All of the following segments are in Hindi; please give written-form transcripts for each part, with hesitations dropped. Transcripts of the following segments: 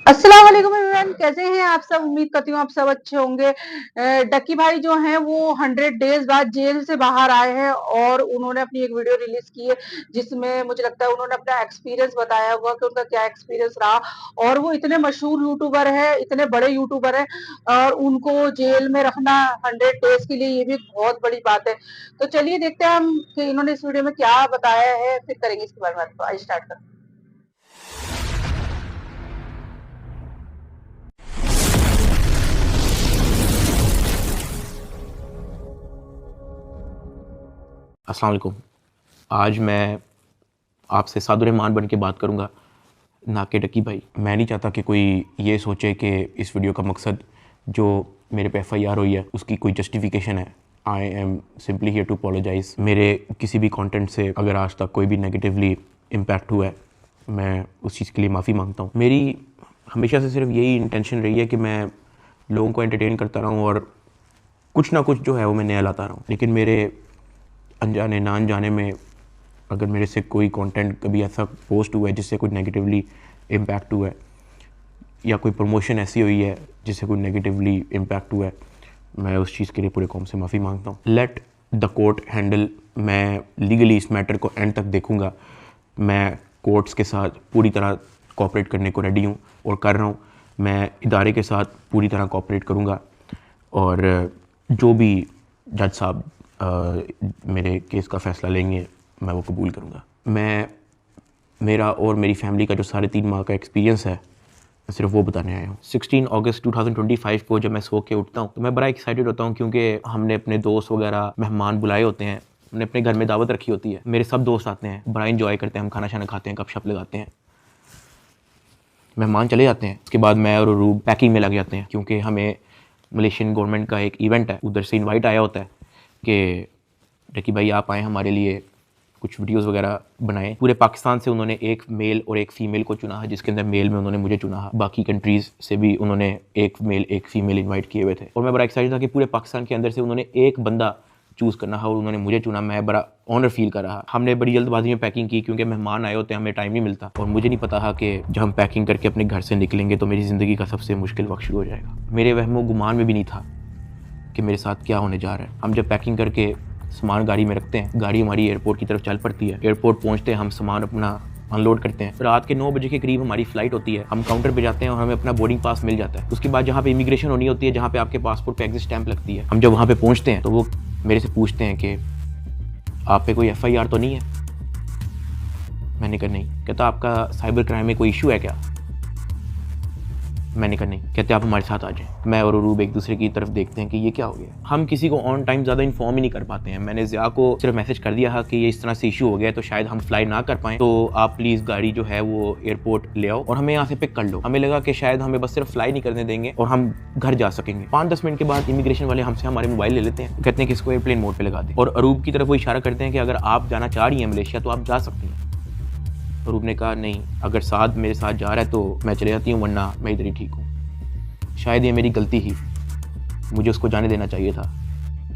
अस्सलाम वालेकुम एवरीवन, कैसे हैं आप सब? उम्मीद करती हूँ आप सब अच्छे होंगे। डक्की भाई जो हैं वो 100 डेज बाद जेल से बाहर आए हैं और उन्होंने अपनी एक वीडियो रिलीज की है जिसमें मुझे लगता है उन्होंने अपना एक्सपीरियंस बताया हुआ कि उनका क्या एक्सपीरियंस रहा। और वो इतने मशहूर यूट्यूबर है, इतने बड़े यूट्यूबर है और उनको जेल में रखना 100 डेज के लिए ये भी बहुत बड़ी बात है। तो चलिए देखते हैं हम कि इन्होंने इस वीडियो में क्या बताया है, फिर करेंगे इसके बारे में। आई स्टार्ट करते हैं। अस्सलाम वालेकुम। आज मैं आपसे सादुर्रहमान बन के बात करूँगा, ना कि डक्की भाई। मैं नहीं चाहता कि कोई ये सोचे कि इस वीडियो का मकसद जो मेरे पे FIR हुई है उसकी कोई जस्टिफिकेशन है। I am simply here to apologize. मेरे किसी भी कंटेंट से अगर आज तक कोई भी नेगेटिवली इम्पैक्ट हुआ है, मैं उस चीज़ के लिए माफ़ी मांगता हूँ। मेरी हमेशा से सिर्फ यही इंटेंशन रही है कि मैं लोगों को एंटरटेन करता रहूँ और कुछ ना कुछ जो है वो मैं नया लाता रहूँ। लेकिन मेरे अनजाने ना अनजाने में अगर मेरे से कोई कंटेंट कभी ऐसा पोस्ट हुआ है जिससे कोई नेगेटिवली इम्पैक्ट हुआ है या कोई प्रमोशन ऐसी हुई है जिससे कोई नेगेटिवली इम्पैक्ट हुआ है, मैं उस चीज़ के लिए पूरे कौम से माफ़ी मांगता हूँ। Let the court handle. मैं लीगली इस मैटर को एंड तक देखूँगा। मैं कोर्ट्स के साथ पूरी तरह कोऑपरेट करने को रेडी हूँ और कर रहा हूँ। मैं इदारे के साथ पूरी तरह कोऑपरेट करूँगा और जो भी जज साहब मेरे केस का फ़ैसला लेंगे मैं वो कबूल करूँगा। मेरा और मेरी फैमिली का जो 3.5 माह का एक्सपीरियंस है मैं सिर्फ वो बताने आया हूँ। 16 अगस्त 2025 को जब मैं सो के उठता हूँ तो मैं बड़ा एक्साइटेड होता हूँ क्योंकि हमने अपने दोस्त वगैरह मेहमान बुलाए होते हैं। हमने अपने घर में दावत रखी होती है, मेरे सब दोस्त आते हैं, बड़ा इंजॉय करते हैं, हम खाना शाना खाते हैं, गपशप लगाते हैं। मेहमान चले जाते हैं, उसके बाद मैं और रूब पैकिंग में लग जाते हैं क्योंकि हमें मलेशियन गवर्नमेंट का एक इवेंट है, उधर से इन्वाइट आया होता है कि डक्की भाई आप आएँ, हमारे लिए कुछ वीडियोस वगैरह बनाए। पूरे पाकिस्तान से उन्होंने एक मेल और एक फ़ीमेल को चुना है, जिसके अंदर मेल में उन्होंने मुझे चुना है। बाकी कंट्रीज़ से भी उन्होंने एक मेल एक फ़ीमेल इनवाइट किए हुए थे और मैं बड़ा एक्साइटेड था कि पूरे पाकिस्तान के अंदर से उन्होंने एक बंदा चूज़ करना है और उन्होंने मुझे चुना। मैं बड़ा ऑनर फील कर रहा। हमने बड़ी जल्दबाजी में पैकिंग की क्योंकि मेहमान आए होते हैं, हमें टाइम नहीं मिलता और मुझे नहीं पता था कि जब हम पैकिंग करके अपने घर से निकलेंगे तो मेरी ज़िंदगी का सबसे मुश्किल वक्त शुरू हो जाएगा। मेरे वहमो गुमान में भी नहीं था कि मेरे साथ क्या होने जा रहा है। हम जब पैकिंग करके सामान गाड़ी में रखते हैं, गाड़ी हमारी एयरपोर्ट की तरफ चल पड़ती है। एयरपोर्ट पहुंचते हैं, हम सामान अपना अनलोड करते हैं। रात के 9 बजे के करीब हमारी फ़्लाइट होती है। हम काउंटर पे जाते हैं और हमें अपना बोर्डिंग पास मिल जाता है। उसके बाद जहाँ पे इमिग्रेशन होनी होती है, जहाँ पे आपके पासपोर्ट पे एग्जिट स्टैंप लगती है, हम जब वहाँ पे पहुँचते हैं तो वो मेरे से पूछते हैं कि आप पे कोई FIR तो नहीं है। मैंने कहा नहीं। कहता आपका साइबर क्राइम में कोई इशू है क्या? मैंने कहा नहीं। कहते आप हमारे साथ आ जाएं। मैं और अरूब एक दूसरे की तरफ देखते हैं कि ये क्या हो गया। हम किसी को ऑन टाइम ज़्यादा इन्फॉर्म ही नहीं कर पाते हैं। मैंने ज़िया को सिर्फ मैसेज कर दिया है कि ये इस तरह से इशू हो गया है तो शायद हम फ्लाई ना कर पाएँ, तो आप प्लीज़ गाड़ी जो है वो एयरपोर्ट ले आओ और हमें यहाँ से पिक कर लो। हमें लगा कि शायद हमें बस सिर्फ फ्लाई नहीं करने देंगे और हम घर जा सकेंगे। 5-10 मिनट के बाद इमिग्रेशन वाले हमसे हमारे मोबाइल ले लेते हैं, कहते हैं कि इसको एयरप्लेन मोड पर लगा दें और अरूब की तरफ वो इशारा करते हैं कि अगर आप जाना चाह रही हैं मलेशिया तो आप जा सकती हैं। अरूब ने कहा नहीं, अगर साथ मेरे साथ जा रहा है तो मैं चले जाती हूँ, वरना मैं इधर ही ठीक हूँ। शायद ये मेरी गलती ही, मुझे उसको जाने देना चाहिए था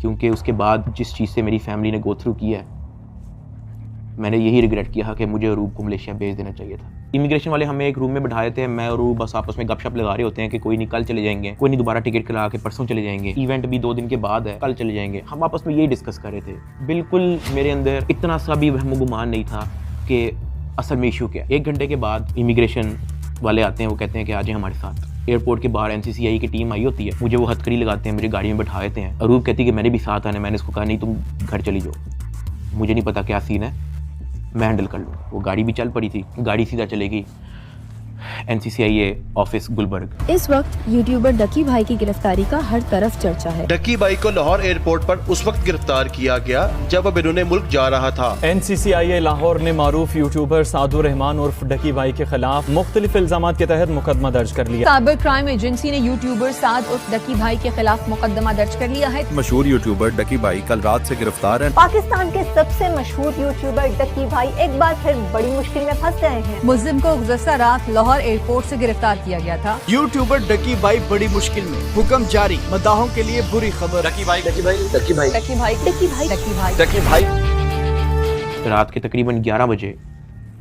क्योंकि उसके बाद जिस चीज़ से मेरी फैमिली ने गो थ्रू किया है, मैंने यही रिग्रेट किया कि मुझे अरूब को मलेशिया भेज देना चाहिए था। इमिग्रेशन वाले हमें एक रूम में बिठाए थे। मैं और अरूब बस आपस में गपशप लगा रहे होते हैं कि कोई नहीं कल चले जाएंगे, कोई नहीं दोबारा टिकट करा के परसों चले जाएंगे, इवेंट भी 2 दिन के बाद है, कल चले जाएंगे। हम आपस में यही डिस्कस कर रहे थे। बिल्कुल मेरे अंदर इतना सा भी वहम गुमान नहीं था कि असल में इशू क्या है। 1 घंटे के बाद इमिग्रेशन वाले आते हैं, वो कहते हैं कि आ जाए हमारे साथ। एयरपोर्ट के बाहर NCCI की टीम आई होती है, मुझे वो हथकड़ी लगाते हैं, मेरी गाड़ी में बैठा देते हैं। अरूब कहती है कि मैंने भी साथ आना है। मैंने उसको कहा नहीं, तुम घर चली जाओ, मुझे नहीं पता क्या सीन है, मैं हैंडल कर लूँ। वो गाड़ी भी चल पड़ी थी, गाड़ी सीधा चलेगी NCCI ऑफिस गुलबर्ग। इस वक्त यूट्यूबर डक्की भाई की गिरफ्तारी का हर तरफ चर्चा है। डक्की भाई को लाहौर एयरपोर्ट पर उस वक्त गिरफ्तार किया गया जब अब इन्होंने मुल्क जा रहा था। NCCI लाहौर ने मारूफ यूट्यूबर सादुर्रहमान उर्फ डक्की भाई के खिलाफ मुख्तलिफ इल्जाम के तहत मुकदमा दर्ज कर लिया। साइबर क्राइम एजेंसी ने यूट्यूबर साद उर्फ डक्की भाई के खिलाफ मुकदमा दर्ज कर लिया है। मशहूर यूट्यूबर डक्की भाई कल रात से गिरफ्तार है। पाकिस्तान के सबसे मशहूर यूट्यूबर डक्की भाई एक बार फिर बड़ी मुश्किल में फंस गए हैं। मुल्जिम को गुज़श्ता रात लाहौर एयरपोर्ट से गिरफ्तार किया गया था। यूट्यूबर डक्की भाई बड़ी मुश्किल में, हुक्म जारी, मदाहों के लिए बुरी खबर। डक्की भाई डक्की भाई डक्की भाई डक्की भाई डक्की भाई डक्की भाई डक्की भाई। रात के तकरीबन 11 बजे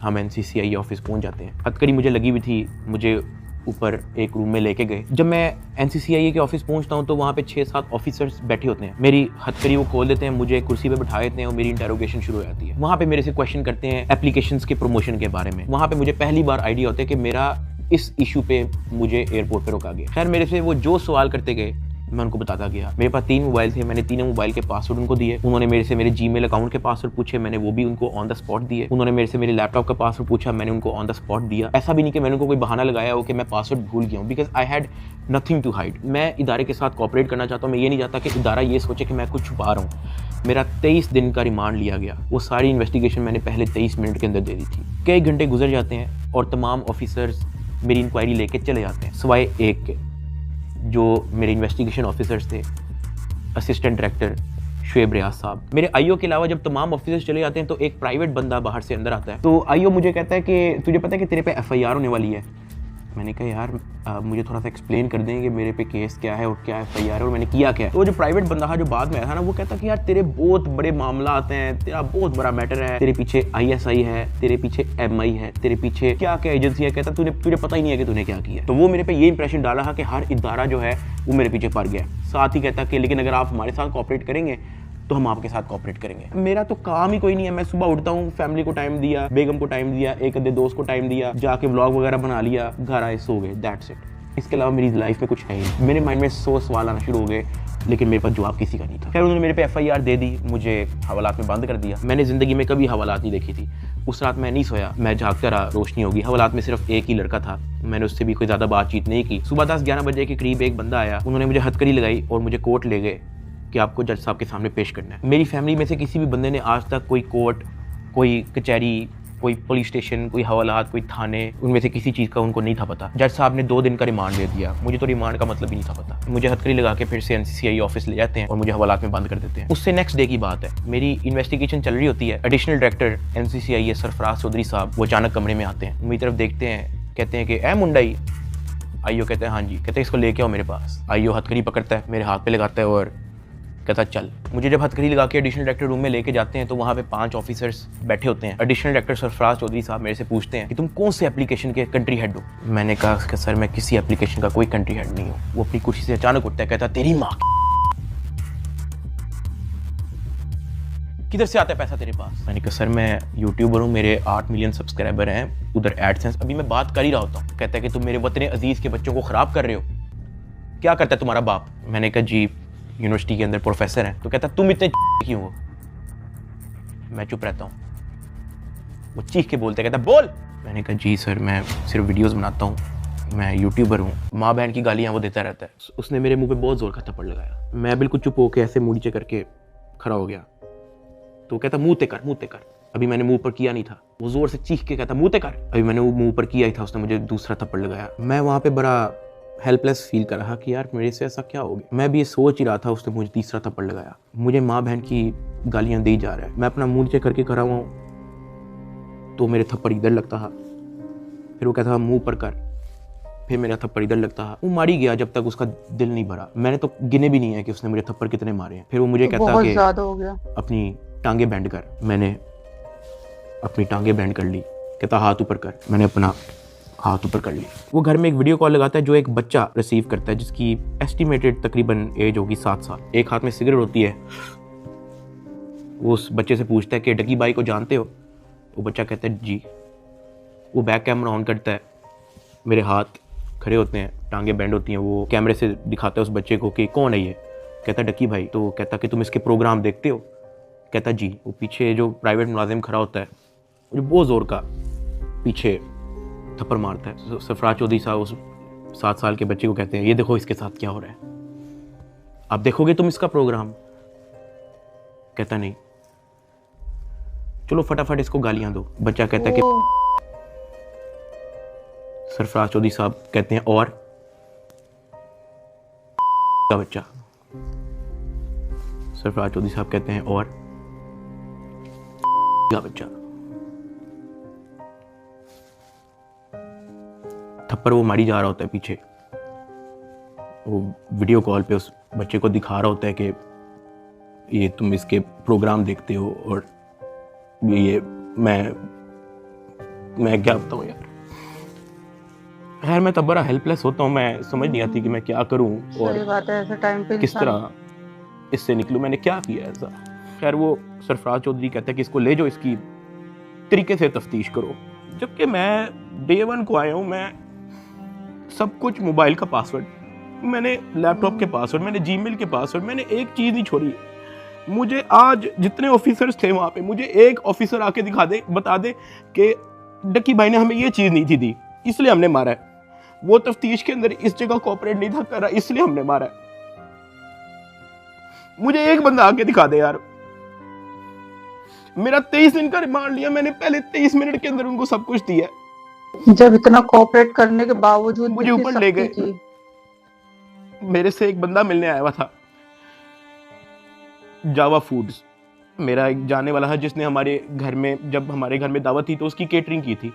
हम NCCI ऑफिस पहुंच जाते हैं। हथकड़ी मुझे लगी हुई थी, मुझे ऊपर एक रूम में लेके गए। जब मैं NCCIA के ऑफिस पहुंचता हूं तो वहां पे 6-7 ऑफिसर्स बैठे होते हैं। मेरी हथकड़ी वो खोल देते हैं, मुझे कुर्सी पे बिठा देते हैं और मेरी इंटेरोगेशन शुरू हो जाती है। वहां पे मेरे से क्वेश्चन करते हैं एप्लीकेशंस के प्रमोशन के बारे में। वहां पे मुझे पहली बार आइडिया होता है कि मेरा इस इशू पे मुझे एयरपोर्ट पे रोका गया। खैर मेरे से वो जो सवाल करते गए मैं उनको बताता गया। मेरे पास 3 मोबाइल थे, मैंने तीनों मोबाइल के पासवर्ड उनको दिए। उन्होंने मेरे से मेरे जीमेल अकाउंट के पासवर्ड पूछे, मैंने वो भी उनको ऑन द स्पॉट दिए। उन्होंने मेरे से मेरे लैपटॉप का पासवर्ड पूछा, मैंने उनको ऑन द स्पॉट दिया। ऐसा भी नहीं कि मैंने उनको कोई बहाना लगाया हो कि मैं पासवर्ड भूल गया हूँ, because I had nothing to hide. मैं इदारे के साथ कॉपरेट करना चाहता हूँ। मैं ये नहीं चाहता कि इदारा ये सोचे कि मैं कुछ छुपा रहा हूँ। मेरा 23 दिन का रिमांड लिया गया। वो सारी इन्वेस्टिगेशन मैंने पहले 23 मिनट के अंदर दे दी थी। कई घंटे गुजर जाते हैं और तमाम ऑफिसर्स मेरी इंक्वायरी लेके चले जाते हैं, सिवाय एक के जो मेरे इन्वेस्टिगेशन ऑफिसर्स थे, असिस्टेंट डायरेक्टर शुएब रियाज साहब। मेरे आईओ के अलावा जब तमाम ऑफिसर्स चले जाते हैं तो एक प्राइवेट बंदा बाहर से अंदर आता है। तो आईओ मुझे कहता है कि तुझे पता है कि तेरे पे FIR होने वाली है। मैंने कहा यार मुझे थोड़ा सा एक्सप्लेन कर दें कि मेरे पे केस क्या है और क्या FIR है और मैंने किया क्या है। तो जो प्राइवेट बंदा था जो बाद में आया था ना, वो कहता कि यार तेरे बहुत बड़े मामला आते हैं, तेरा बहुत बड़ा मैटर है, तेरे पीछे ISI है, तेरे पीछे MI है, तेरे पीछे क्या क्या एजेंसी है। कहता तुझे पता ही नहीं है कि तूने क्या किया। तो वो मेरे पे ये इंप्रेशन डाला कि हर इदारा जो है वो मेरे पीछे पड़ गया। साथ ही कहता कि लेकिन अगर आप हमारे साथ कॉपरेट करेंगे तो हम आपके साथ कॉपरेट करेंगे। मेरा तो काम ही कोई नहीं है। मैं सुबह उठता हूँ, फैमिली को टाइम दिया, बेगम को टाइम दिया, एक आधे दोस्त को टाइम दिया, जाके व्लॉग वगैरह बना लिया, घर आए सो गए, दैट्स इट। इसके अलावा मेरी लाइफ में कुछ है ही। मेरे माइंड में 100 सवाल आना शुरू हो गए, लेकिन मेरे पास जवाब किसी का नहीं था। खैर उन्होंने मेरे पे FIR दे दी, मुझे हवालात में बंद कर दिया। मैंने ज़िंदगी में कभी हवालात नहीं देखी थी। उस रात मैं नहीं सोया, मैं जागता रहा, रोशनी होगी। हवालात में सिर्फ एक ही लड़का था, मैंने उससे भी कोई ज़्यादा बातचीत नहीं की। सुबह 10-11 बजे के करीब एक बंदा आया, उन्होंने मुझे हथकड़ी लगाई और मुझे कोर्ट ले गए कि आपको जज साहब के सामने पेश करना है। मेरी फैमिली में से किसी भी बंदे ने आज तक कोई कोर्ट, कोई कचहरी, कोई पुलिस स्टेशन, कोई हवालात, कोई थाने, उनमें से किसी चीज़ का उनको नहीं था पता। जज साहब ने 2 दिन का रिमांड दे दिया। मुझे तो रिमांड का मतलब ही नहीं था पता। मुझे हथकड़ी लगा के फिर से NCCI ऑफिस ले जाते हैं और मुझे हवालात में बंद कर देते हैं। उससे नेक्स्ट डे की बात है, मेरी इन्वेस्टिगेशन चल रही होती है। Additional director NCCI Sarfaraz Chaudhry साहब वो अचानक कमरे में आते हैं, मेरी तरफ देखते हैं, कहते हैं कि ए मुंडाई। आईओ कहते हैं हाँ जी। कहते हैं इसको लेके आओ मेरे पास। आईओ हथकड़ी पकड़ता है, मेरे हाथ पे लगाता है और कहता चल। मुझे जब हथकड़ी लगा के एडिशनल डायरेक्टर रूम में लेके जाते हैं तो वहाँ पे 5 ऑफिसर्स बैठे होते हैं। एडिशनल डायरेक्टर सरफराज चौधरी साहब मेरे से पूछते हैं कि तुम कौन से एप्लीकेशन के कंट्री हेड हो। मैंने कहा कि सर मैं किसी एप्लीकेशन का कोई कंट्री हेड नहीं हूँ। वो अपनी कुर्सी से अचानक उठता है, कहता तेरी माँ किधर से आता है पैसा तेरे पास। मैंने कहा सर मैं यूट्यूबर हूँ, मेरे 8 मिलियन सब्सक्राइबर हैं, उधर एडसेंस अभी मैं बात कर ही रहा होता हूँ। कहता है कि तुम मेरे वतन अजीज के बच्चों को खराब कर रहे हो, क्या करता है तुम्हारा बाप। मैंने कहा जी यूनिवर्सिटी के अंदर प्रोफेसर हैं। तो कहता तुम इतने क्यों हो। मैं चुप रहता हूँ। वो चीख के बोलते, कहता बोल। मैंने कहा जी सर मैं सिर्फ वीडियोस बनाता हूँ, मैं यूट्यूबर हूँ। माँ बहन की गालियाँ वो देता रहता है। उसने मेरे मुंह पे बहुत जोर का थप्पड़ लगाया। मैं बिल्कुल चुप होकर ऐसे मुंह नीचे करके खड़ा हो गया। तो कहता मुँह ते कर, मुँह ते कर। अभी मैंने मुंह पर किया नहीं था। वो जोर से चीख के कहता मुँह ते कर। अभी मैंने वो मुंह पर किया ही था, उसने मुझे दूसरा थप्पड़ लगाया। मैं वहाँ पे बड़ा हेल्पलेस फील कर रहा कि यार मेरे से ऐसा क्या हो गया। मैं भी ये सोच ही रहा था, उसने मुझे तीसरा थप्पड़ लगाया। मुझे माँ बहन की गालियाँ दी जा रहा है। मैं अपना मुंह नीचे करके खड़ा हुआ हूँ तो मेरे थप्पड़ इधर लगता है, फिर वो कहता था मुंह पर कर, फिर मेरा थप्पड़ इधर लगता है। वो मारी गया जब तक उसका दिल नहीं भरा। मैंने तो गिने भी नहीं है कि उसने मुझे थप्पड़ कितने मारे हैं। फिर वो मुझे कहता कि अपनी टांगे बैंड कर। मैंने अपनी टांगे बैंड कर ली। कहता हाथ ऊपर कर। मैंने अपना हाथ ऊपर कर ली। वो घर में एक वीडियो कॉल लगाता है जो एक बच्चा रिसीव करता है जिसकी एस्टिमेटेड तकरीबन एज होगी 7 साल। एक हाथ में सिगरेट होती है। वो उस बच्चे से पूछता है कि डकी बाई को जानते हो। वो बच्चा कहता है जी। वो बैक कैमरा ऑन करता है, मेरे हाथ खड़े होते हैं, टांगे बैंड होती हैं। वो कैमरे से दिखाता है उस बच्चे को कि कौन है ये। कहता डकी भाई। तो कहता कि तुम इसके प्रोग्राम देखते हो। कहता जी। वो पीछे जो प्राइवेट मुलाजिम खड़ा होता है वो बहुत ज़ोर का पीछे थप्पड़ मारता है। सरफराज चौधरी साहब उस 7 साल के बच्चे को कहते हैं ये देखो इसके साथ क्या हो रहा है, आप देखोगे तुम इसका प्रोग्राम। कहता नहीं, चलो फटाफट इसको गालियां दो। बच्चा कहता है कि सरफराज चौधरी साहब कहते हैं और का बच्चा। सरफराज चौधरी साहब कहते हैं और का बच्चा। थप्पड़ वो मारी जा रहा होता है पीछे। वो वीडियो कॉल पे उस बच्चे को दिखा रहा होता है कि ये तुम इसके प्रोग्राम देखते हो और ये मैं क्या बताऊं यार। खैर मैं तब बड़ा हेल्पलेस होता हूँ, मैं समझ नहीं आती कि मैं क्या करूँ और सही बात है, ऐसे टाइम पे किस तरह इससे निकलूँ, मैंने क्या किया ऐसा। खैर वो सरफराज चौधरी कहता है कि इसको ले जाओ, इसकी तरीके से तफ्तीश करो। जबकि मैं डे 1 को आया हूँ, मैं सब कुछ, मोबाइल का पासवर्ड, मैंने लैपटॉप के पासवर्ड, मैंने जीमेल के पासवर्ड, मैंने एक चीज़ नहीं छोड़ी। मुझे आज जितने ऑफिसर्स थे वहाँ पे, मुझे एक ऑफिसर आके दिखा दे, बता दे कि डक्की भाई ने हमें ये चीज़ नहीं थी दी, इसलिए हमने मारा है। वो तफ्तीश के अंदर इस जगह कोऑपरेट नहीं था कर रहा, इसलिए हमने मारा है। मुझे एक बंदा आके दिखा दे यार। मेरा 23 दिन का रिमांड लिया मैंने, पहले 23 मिनट के अंदर उनको सब कुछ दिया। जब इतना कोऑपरेट करने के बावजूद मुझे ऊपर ले गए। मेरे से एक बंदा मिलने आया हुआ था, जावा फूड्स, मेरा एक जानने वाला है जिसने हमारे घर में, जब हमारे घर में दावत थी तो उसकी केटरिंग की थी।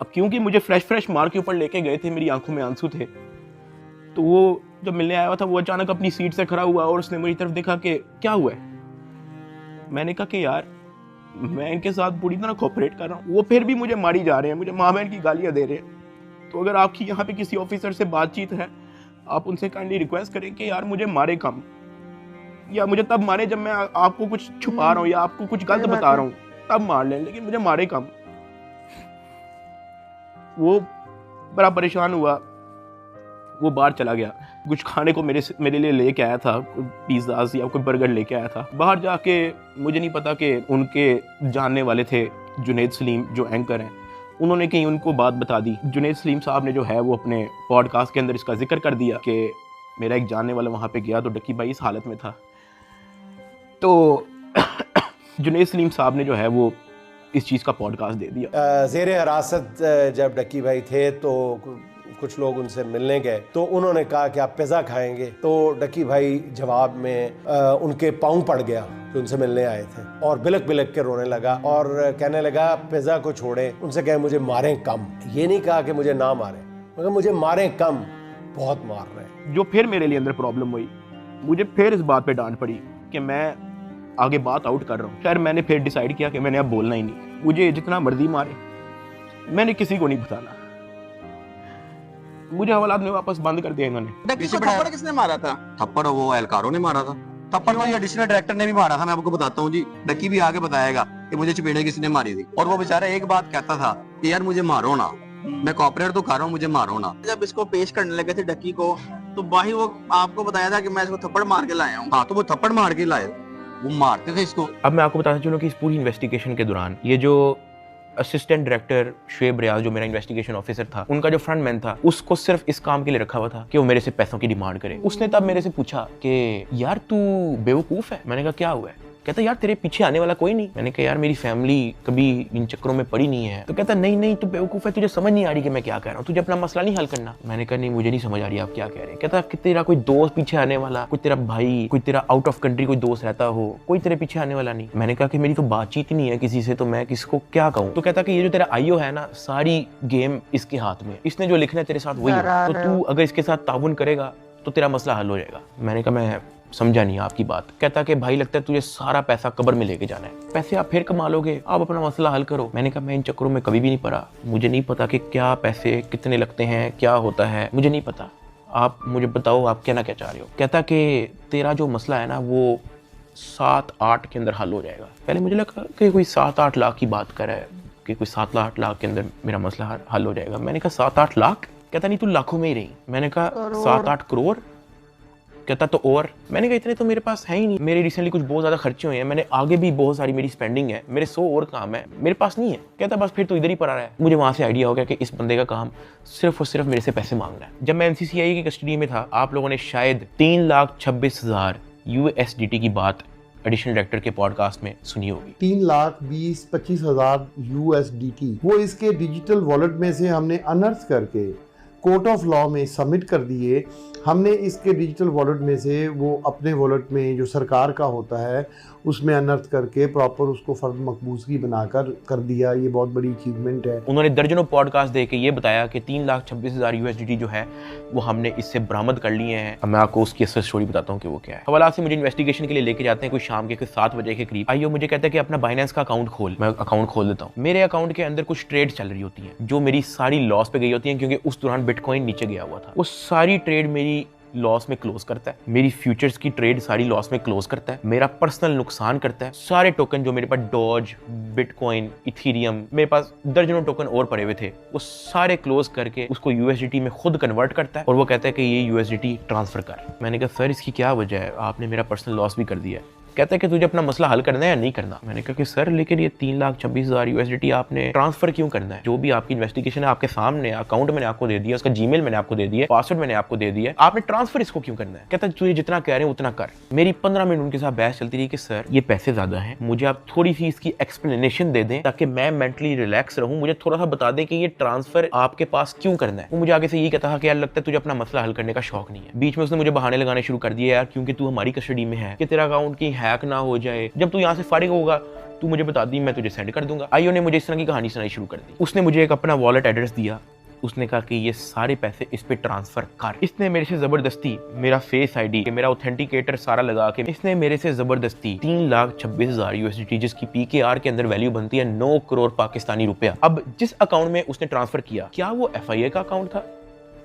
अब क्योंकि मुझे फ्रेश मार के ऊपर लेके गए थे, मेरी आंखों में आंसू थे, तो वो जब मिलने आया हुआ था वो अचानक अपनी सीट से खड़ा हुआ और उसने मेरी तरफ देखा कि क्या हुआ है। मैंने कहा कि यार मैं इनके साथ पूरी तरह कोऑपरेट कर रहा हूँ, वो फिर भी मुझे मारी जा रहे हैं, मुझे माँ बहन की गालियाँ दे रहे हैं। तो अगर आपकी यहाँ पे किसी ऑफिसर से बातचीत है, आप उनसे काइंडली रिक्वेस्ट करें कि यार मुझे मारे कम, या मुझे तब मारे जब मैं आपको कुछ छुपा रहा हूँ या आपको कुछ गलत बता रहा हूँ, तब मार लें, लेकिन मुझे मारे कम। वो बड़ा परेशान हुआ, वो बाहर चला गया, कुछ खाने को मेरे लिए लेके आया था, पिज़्ज़ा या कोई बर्गर लेके आया था। बाहर जाके मुझे नहीं पता कि उनके जानने वाले थे जुनैद सलीम जो एंकर हैं, उन्होंने कहीं उनको बात बता दी। जुनैद सलीम साहब ने जो है वो अपने पॉडकास्ट के अंदर इसका जिक्र कर दिया कि मेरा एक जानने वाला वहाँ पे गया तो डक्की भाई इस हालत में था। तो जुनैद सलीम साहब ने जो है वो इस चीज़ का पॉडकास्ट दे दिया। ज़ेरे हिरासत जब डक्की भाई थे तो कुछ लोग उनसे मिलने गए, तो उन्होंने कहा कि आप पिज़्ज़ा खाएंगे, तो डक्की भाई जवाब में उनके पाँव पड़ गया जो उनसे मिलने आए थे, और बिलक के रोने लगा और कहने लगा पिज़्ज़ा को छोड़े, उनसे कहे मुझे मारें कम। ये नहीं कहा कि मुझे ना मारें, मगर मुझे मारें कम, बहुत मार रहे हैं। जो फिर मेरे लिए अंदर प्रॉब्लम हुई, मुझे फिर इस बात पे डांट पड़ी कि मैं आगे बात आउट कर रहा हूँ। खैर मैंने फिर डिसाइड किया कि मैंने अब बोलना ही नहीं, मुझे जितना मर्जी मारे, मैंने किसी को नहीं बताना। मुझे हवालात में वापस बंद कर दिया इन्होंने। थप्पड़ किसने मारा था? थप्पड़ वो एहलकारों ने मारा था। थप्पड़ तो एडिशनल डायरेक्टर ने भी मारा था, मैं आपको बताता हूँ जी। डक्की भी आगे बताएगा कि मुझे चपेड़े किसने मारी थी, और वो बेचारा एक बात कहता था कि यार मुझे मारो ना, मैं कॉपरेट तो कर रहा हूँ, मुझे मारो ना। जब इसको पेश करने लगे थे डक्की को, तो भाई वो आपको बताया था कि मैं इसको थप्पड़ मार के लाया हूँ। हाँ, तो वो थप्पड़ मार के लाए, वो मारते थे इसको। अब मैं आपको बताना चलूँ कि इस पूरी इन्वेस्टिगेशन के दौरान ये जो असिस्टेंट डायरेक्टर शुएब रियाज जो मेरा इन्वेस्टिगेशन ऑफिसर था, उनका जो फ्रंटमैन था, उसको सिर्फ इस काम के लिए रखा हुआ था कि वो मेरे से पैसों की डिमांड करे। उसने तब मेरे से पूछा कि यार तू बेवकूफ़ है। मैंने कहा क्या हुआ है? कहता यार तेरे पीछे आने वाला कोई नहीं। मैंने कहा यार मेरी फैमिली कभी इन चक्करों में पड़ी नहीं है। तो कहता नहीं तू बेवकूफ़ है, तुझे समझ नहीं आ रही कि मैं क्या कह रहा हूँ, तुझे अपना मसला नहीं हल करना। मैंने कहा नहीं मुझे नहीं समझ आ रही आप क्या कह रहे हैं। कहता कि तेरा कोई दोस्त पीछे आने वाला, कोई तेरा भाई, कोई तेरा आउट ऑफ कंट्री कोई दोस्त रहता हो, कोई तेरे पीछे आने वाला नहीं। मैंने कहा कि मेरी तो बातचीत ही नहीं है किसी से, तो मैं किसको क्या कहूँ। तो कहता कि ये जो तेरा आईओ है ना, सारी गेम इसके हाथ में, इसने जो लिखना है तेरे साथ वही है, तो तू अगर इसके साथ ताउन करेगा तो तेरा मसला हल हो जाएगा। मैंने कहा मैं समझा नहीं आपकी बात। कहता कि भाई लगता है तुझे सारा पैसा कब्र में लेके जाना है, पैसे आप फिर कमा लोगे, आप अपना मसला हल करो। मैंने कहा मैं इन चक्करों में कभी भी नहीं पड़ा, मुझे नहीं पता कि क्या पैसे कितने लगते हैं, क्या होता है, मुझे नहीं पता, आप मुझे बताओ आप कहना क्या चाह रहे हो। कहता कि तेरा जो मसला है ना वो 7-8 के अंदर हल हो जाएगा। पहले मुझे लगा कि कोई 7-8 लाख की बात कर रहा है कि कोई 7-8 लाख के अंदर मेरा मसला हल हो जाएगा। मैंने कहा 7-8 लाख? कहता नहीं तू लाखों में ही रही। मैंने कहा 7-8 करोड़? कहता तो और। मैंने कहा इतने तो मेरे पास है ही नहीं, मेरे रिसेंटली कुछ बहुत ज़्यादा खर्चे हुए हैं, मैंने आगे भी बहुत सारी मेरी स्पेंडिंग है, मेरे 100 और काम है, मेरे पास नहीं है। कहता बस फिर तो इधर ही पड़ा रहा है। मुझे वहाँ से आइडिया हो गया कि इस बंदे का काम सिर्फ और सिर्फ मेरे से पैसे मांगना है। जब मैं NCCI की कस्टडी में था, आप लोगों ने शायद 3,26,000 USDT की बात एडिशनल डायरेक्टर के पॉडकास्ट में सुनी होगी। 3,20,25,000 USDT वो इसके डिजिटल वॉलेट में से हमने अनर्थ करके कोर्ट ऑफ लॉ में सबमिट कर दिए। हमने इसके डिजिटल वॉलेट में से वो अपने वॉलेट में जो सरकार का होता है उसमें अनर्थ करके प्रॉपर उसको फर्द मकबूजगी बनाकर कर दिया। ये बहुत बड़ी अचीवमेंट है। उन्होंने दर्जनों पॉडकास्ट दे के ये बताया कि 3,26,000 USDT जो है वो हमने इससे बरामद कर लिए हैं। अब मैं आपको उसकी असल स्टोरी बताता हूँ कि वो क्या है। हवाला से मुझे इन्वेस्टिगेशन के लिए लेके जाते हैं कोई शाम के 7 बजे के करीब। आइयो मुझे कहता है कि अपना बाइनेंस का अकाउंट खोल। मैं अकाउंट खोल देता हूँ। मेरे अकाउंट के अंदर कुछ ट्रेड चल रही होती है जो मेरी सारी लॉस पे गई होती है, क्योंकि उस दौरान बिटकॉइन नीचे गया हुआ था। वो सारी ट्रेड मेरी लॉस में क्लोज करता है। मेरी फ्यूचर्स की ट्रेड सारी लॉस में क्लोज करता है। मेरा पर्सनल नुकसान करता है। सारे टोकन जो मेरे पास डॉज, बिटकॉइन, इथेरियम, मेरे पास दर्जनों टोकन और पड़े हुए थे, वो सारे क्लोज करके उसको USDT में खुद कन्वर्ट करता है और वो कहता है कि ये USDT ट्रांसफर कर। मैंने कहा सर इसकी क्या वजह है, आपने मेरा पर्सनल लॉस भी कर दिया है। कहता है कि तुझे अपना मसला हल करना है या नहीं करना। मैंने कहा कि सर लेकिन ये 3,26,000 USDT आपने ट्रांसफर क्यों करना है? जो भी आपकी इन्वेस्टिगेशन है आपके सामने, अकाउंट मैंने आपको दे दिया, उसका जीमेल मैंने आपको दे दिया, पासवर्ड मैंने आपको दे दिया, आपने ट्रांसफर इसको क्यों करना है? कहता है तुझे जितना कह रहे हैं उतना कर। मेरी 15 मिनट उनके साथ बहस चलती रही कि सर ये पैसे ज्यादा हैं, मुझे आप थोड़ी सी इसकी एक्सप्लेनेशन दे दें ताकि मैं मेंटली रिलैक्स रहूं, मुझे थोड़ा सा बता दें कि ये ट्रांसफर आपके पास क्यों करना है। वो मुझे आगे से यही कहता था कि यार लगता है तुझे अपना मसला हल करने का शौक नहीं है। बीच में उसने मुझे बहाने लगाने शुरू कर दिए, यार क्योंकि तू हमारी कस्टडी में है कि तेरा अकाउंट कहीं हैक ना हो जाए, जब तू यहाँ से फारिग होगा तू मुझे बता दी, मैं तुझे सेंड कर दूंगा। आईओ ने मुझे इस तरह की कहानी सुनाई शुरू कर दी। उसने मुझे एक अपना वॉलेट एड्रेस दिया। उसने कहा कि ये सारे पैसे इस पे ट्रांसफर कर। इसने मेरे से जबरदस्ती मेरा फेस आईडी, मेरा ऑथेंटिकेटर सारा लगा के इसने मेरे से जबरदस्ती 3,26,000 USDT, जिसकी PKR के अंदर वैल्यू बनती है 9 करोड़ पाकिस्तानी रुपया। अब जिस अकाउंट में उसने ट्रांसफर किया, क्या वो FIA का अकाउंट था?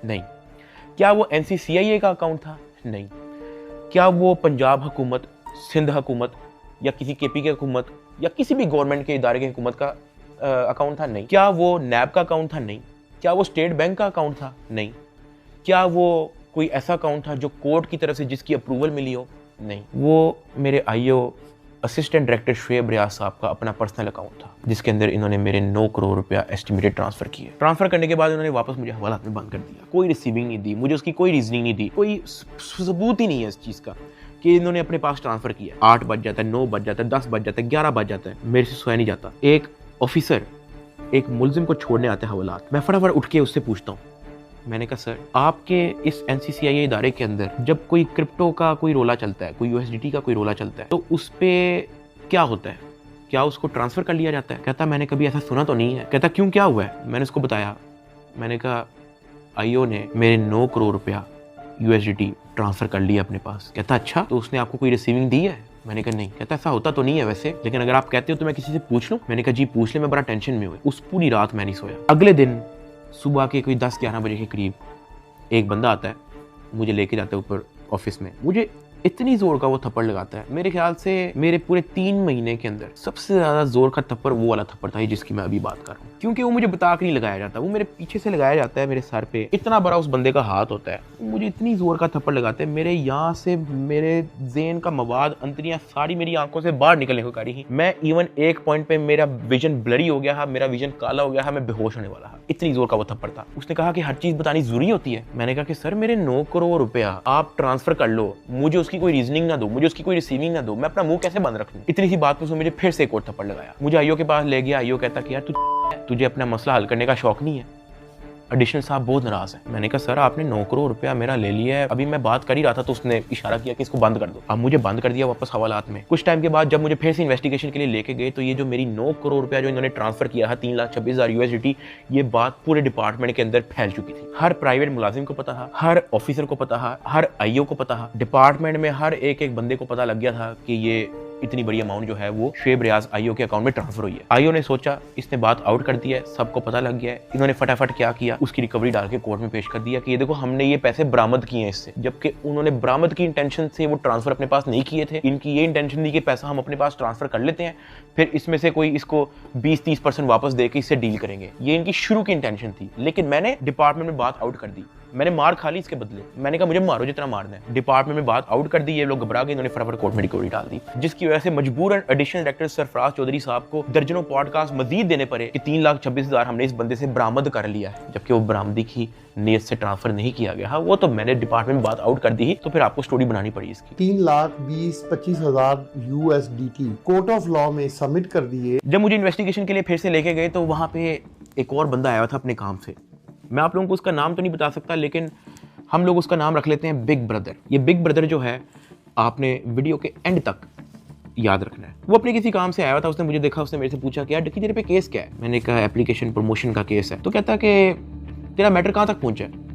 नहीं। क्या वो NCCIA का अकाउंट था? नहीं। क्या वो पंजाब हुकूमत, सिंध हुकूमत या किसी KP की हुकूमत या किसी भी गवर्नमेंट के इदारे की हुकूमत का अकाउंट था? नहीं। क्या वो NAB का अकाउंट था? नहीं। क्या वो स्टेट बैंक का अकाउंट था? नहीं। क्या वो कोई ऐसा अकाउंट था जो कोर्ट की तरफ से जिसकी अप्रूवल मिली हो? नहीं। वो मेरे IO असिस्टेंट डायरेक्टर शुएब रियाज साहब का अपना पर्सनल अकाउंट था, जिसके अंदर इन्होंने मेरे 9 करोड़ रुपया एस्टिमेटेड ट्रांसफर किए। ट्रांसफर करने के बाद उन्होंने वापस मुझे हवालात में बंद कर दिया। कोई रिसीविंग नहीं दी, मुझे उसकी कोई रीजनिंग नहीं दी, कोई सबूत ही नहीं है इस चीज़ का कि इन्होंने अपने पास ट्रांसफर किया। 8 बज जाता है, 9 बज जाता है, 10 बज जाता है, 11 बज जाता है, मेरे से सोया नहीं जाता। एक ऑफिसर एक मुलजिम को छोड़ने आते हैं हवालात, मैं फटाफट उठ के उससे पूछता हूँ, मैंने कहा सर आपके इस NCCIA इदारे के अंदर जब कोई क्रिप्टो का कोई रोला चलता है, कोई USDT का कोई रोला चलता है, तो उस पर क्या होता है? क्या उसको ट्रांसफ़र कर लिया जाता है? कहता मैंने कभी ऐसा सुना तो नहीं है। कहता क्यों, क्या हुआ है? मैंने उसको बताया। मैंने कहा IO ने मेरे 9 करोड़ रुपया USDT ट्रांसफ़र कर लिया अपने पास। कहता अच्छा, तो उसने आपको कोई रिसीविंग दी है? मैंने कहा नहीं। कहता ऐसा होता तो नहीं है वैसे, लेकिन अगर आप कहते हो तो मैं किसी से पूछ लूँ। मैंने कहा जी पूछ ले, मैं बड़ा टेंशन में हुई। उस पूरी रात मैं नहीं सोया। अगले दिन सुबह के कोई 10-11 बजे के करीब एक बंदा आता है, मुझे लेके जाता है ऊपर ऑफिस में। मुझे इतनी जोर का वो थप्पड़ लगाता है, मेरे ख्याल से मेरे पूरे 3 महीने के अंदर सबसे ज्यादा जोर का थप्पड़ वो वाला थप्पड़ था जिसकी मैं अभी बात कर रहा हूँ। क्योंकि वो मुझे बता के नहीं लगाया जाता, वो मेरे पीछे से लगाया जाता है, मेरे सर पे इतना बड़ा उस बंदे का हाथ होता है, मुझे इतनी जोर का थप्पड़ लगाते हैं, मेरे यहाँ से मेरे ज़हन का मवाद, अंतरियाँ सारी मेरी आंखों से बाहर निकलने को करी। मैं इवन एक पॉइंट पे मेरा विजन ब्लरी हो गया, मेरा विजन काला हो गया, मैं बेहोश होने वाला था, इतनी जोर का वो थप्पड़ था। उसने कहा कि हर चीज बतानी जरूरी होती है। मैंने कहा कि सर मेरे 9 करोड़ रुपया आप ट्रांसफर कर लो, मुझे उसकी कोई रीजनिंग ना दो, मुझे उसकी कोई रिसीविंग ना दो, मैं अपना मुंह कैसे बंद रखूं? इतनी सी बात पर मुझे फिर से एक और थप्पड़ लगाया। मुझे IO के पास ले गया। IO कहता कि यार तुझे अपना मसला हल करने का शौक नहीं है। एडिशनल साहब बहुत नाराज है। मैंने कहा सर आपने 9 करोड़ रुपया मेरा ले लिया है, अभी मैं बात कर ही रहा था तो उसने इशारा किया कि इसको बंद कर दो। अब मुझे बंद कर दिया वापस हवालात में। कुछ टाइम के बाद जब मुझे फिर से इन्वेस्टिगेशन के लिए लेके गए तो ये जो मेरी 9 करोड़ रुपया जो इन्होंने ट्रांसफर किया था 3,26,000 USDT, ये बात पूरे डिपार्टमेंट के अंदर फैल चुकी थी। हर प्राइवेट मुलाजिम को पता था, हर ऑफिसर को पता था, हर IO को पता था, डिपार्टमेंट में हर एक बंदे को पता लग गया था कि ये इतनी बड़ी अमाउंट जो है वो शुएब रियाज IO के अकाउंट में ट्रांसफर हुई है। IO ने सोचा इसने बात आउट कर दी है, सबको पता लग गया है। इन्होंने फटाफट क्या किया, उसकी रिकवरी डाल के कोर्ट में पेश कर दिया कि ये देखो हमने ये पैसे बरामद किए हैं इससे, जबकि उन्होंने बरामद की इंटेंशन से वो ट्रांसफर अपने पास नहीं किए थे। इनकी ये इंटेंशन थी कि पैसा हम अपने पास ट्रांसफर कर लेते हैं, फिर इसमें से कोई इसको 20-30% वापस दे के इससे डील करेंगे, ये इनकी शुरू की इंटेंशन थी। लेकिन मैंने डिपार्टमेंट में बात आउट कर दी, मैंने मार खा ली इसके बदले। मैंने कहा मुझे मारो जितना मारना है। डिपार्टमेंट में बात आउट कर दी, ये लोग घबरा गए, इन्होंने फटाफट कोर्ट में रिकवरी डाल दी, जिसकी वजह से मजबूरन एडिशनल डायरेक्टर सरफराज चौधरी साहब को दर्जनों पॉडकास्ट मजीद देने पड़े कि 3,26,000 हमने इस बंदे से बरामद कर लिया है, जबकि वो बरामदी की नीयत से ट्रांसफर नहीं किया गया। हाँ वो तो मैंने डिपार्टमेंट में बात आउट कर दी ही, तो फिर आपको स्टोरी बनानी पड़ी इसकी। 3,20,25,000 USDT कोर्ट ऑफ लॉ में सबमिट कर दिए। जब मुझे इन्वेस्टिगेशन के लिए फिर से लेके गए तो वहां पे एक और बंदा आया था अपने काम से, मैं आप लोगों को उसका नाम तो नहीं बता सकता, लेकिन हम लोग उसका नाम रख लेते हैं बिग ब्रदर। ये बिग ब्रदर जो है, आपने वीडियो के एंड तक याद रखना है। वो अपने किसी काम से आया था, उसने मुझे देखा, उसने मेरे से पूछा कि यार डक्की तेरे पे केस क्या है। मैंने कहा एप्लीकेशन प्रमोशन का केस है। तो कहता कि तेरा मैटर कहाँ तक पहुँचा है।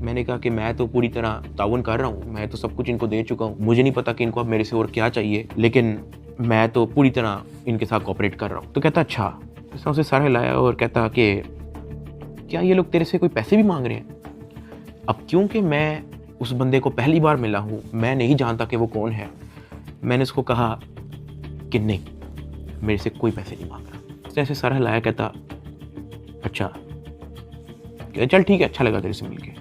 मैंने कहा कि मैं तो पूरी तरह ताउन कर रहा हूँ, मैं तो सब कुछ इनको दे चुका हूँ, मुझे नहीं पता कि इनको अब मेरे से और क्या चाहिए, लेकिन मैं तो पूरी तरह इनके साथ कोऑपरेट कर रहा हूँ। तो कहता अच्छा। उसने उसे सर हिलाया और कहता कि क्या ये लोग तेरे से कोई पैसे भी मांग रहे हैं। अब क्योंकि मैं उस बंदे को पहली बार मिला हूँ, मैं नहीं जानता कि वो कौन है, मैंने उसको कहा कि नहीं, मेरे से कोई पैसे नहीं मांग रहा। उसने ऐसे सर हिलाया, कहता अच्छा चल ठीक है, अच्छा लगा तेरे से मिलके।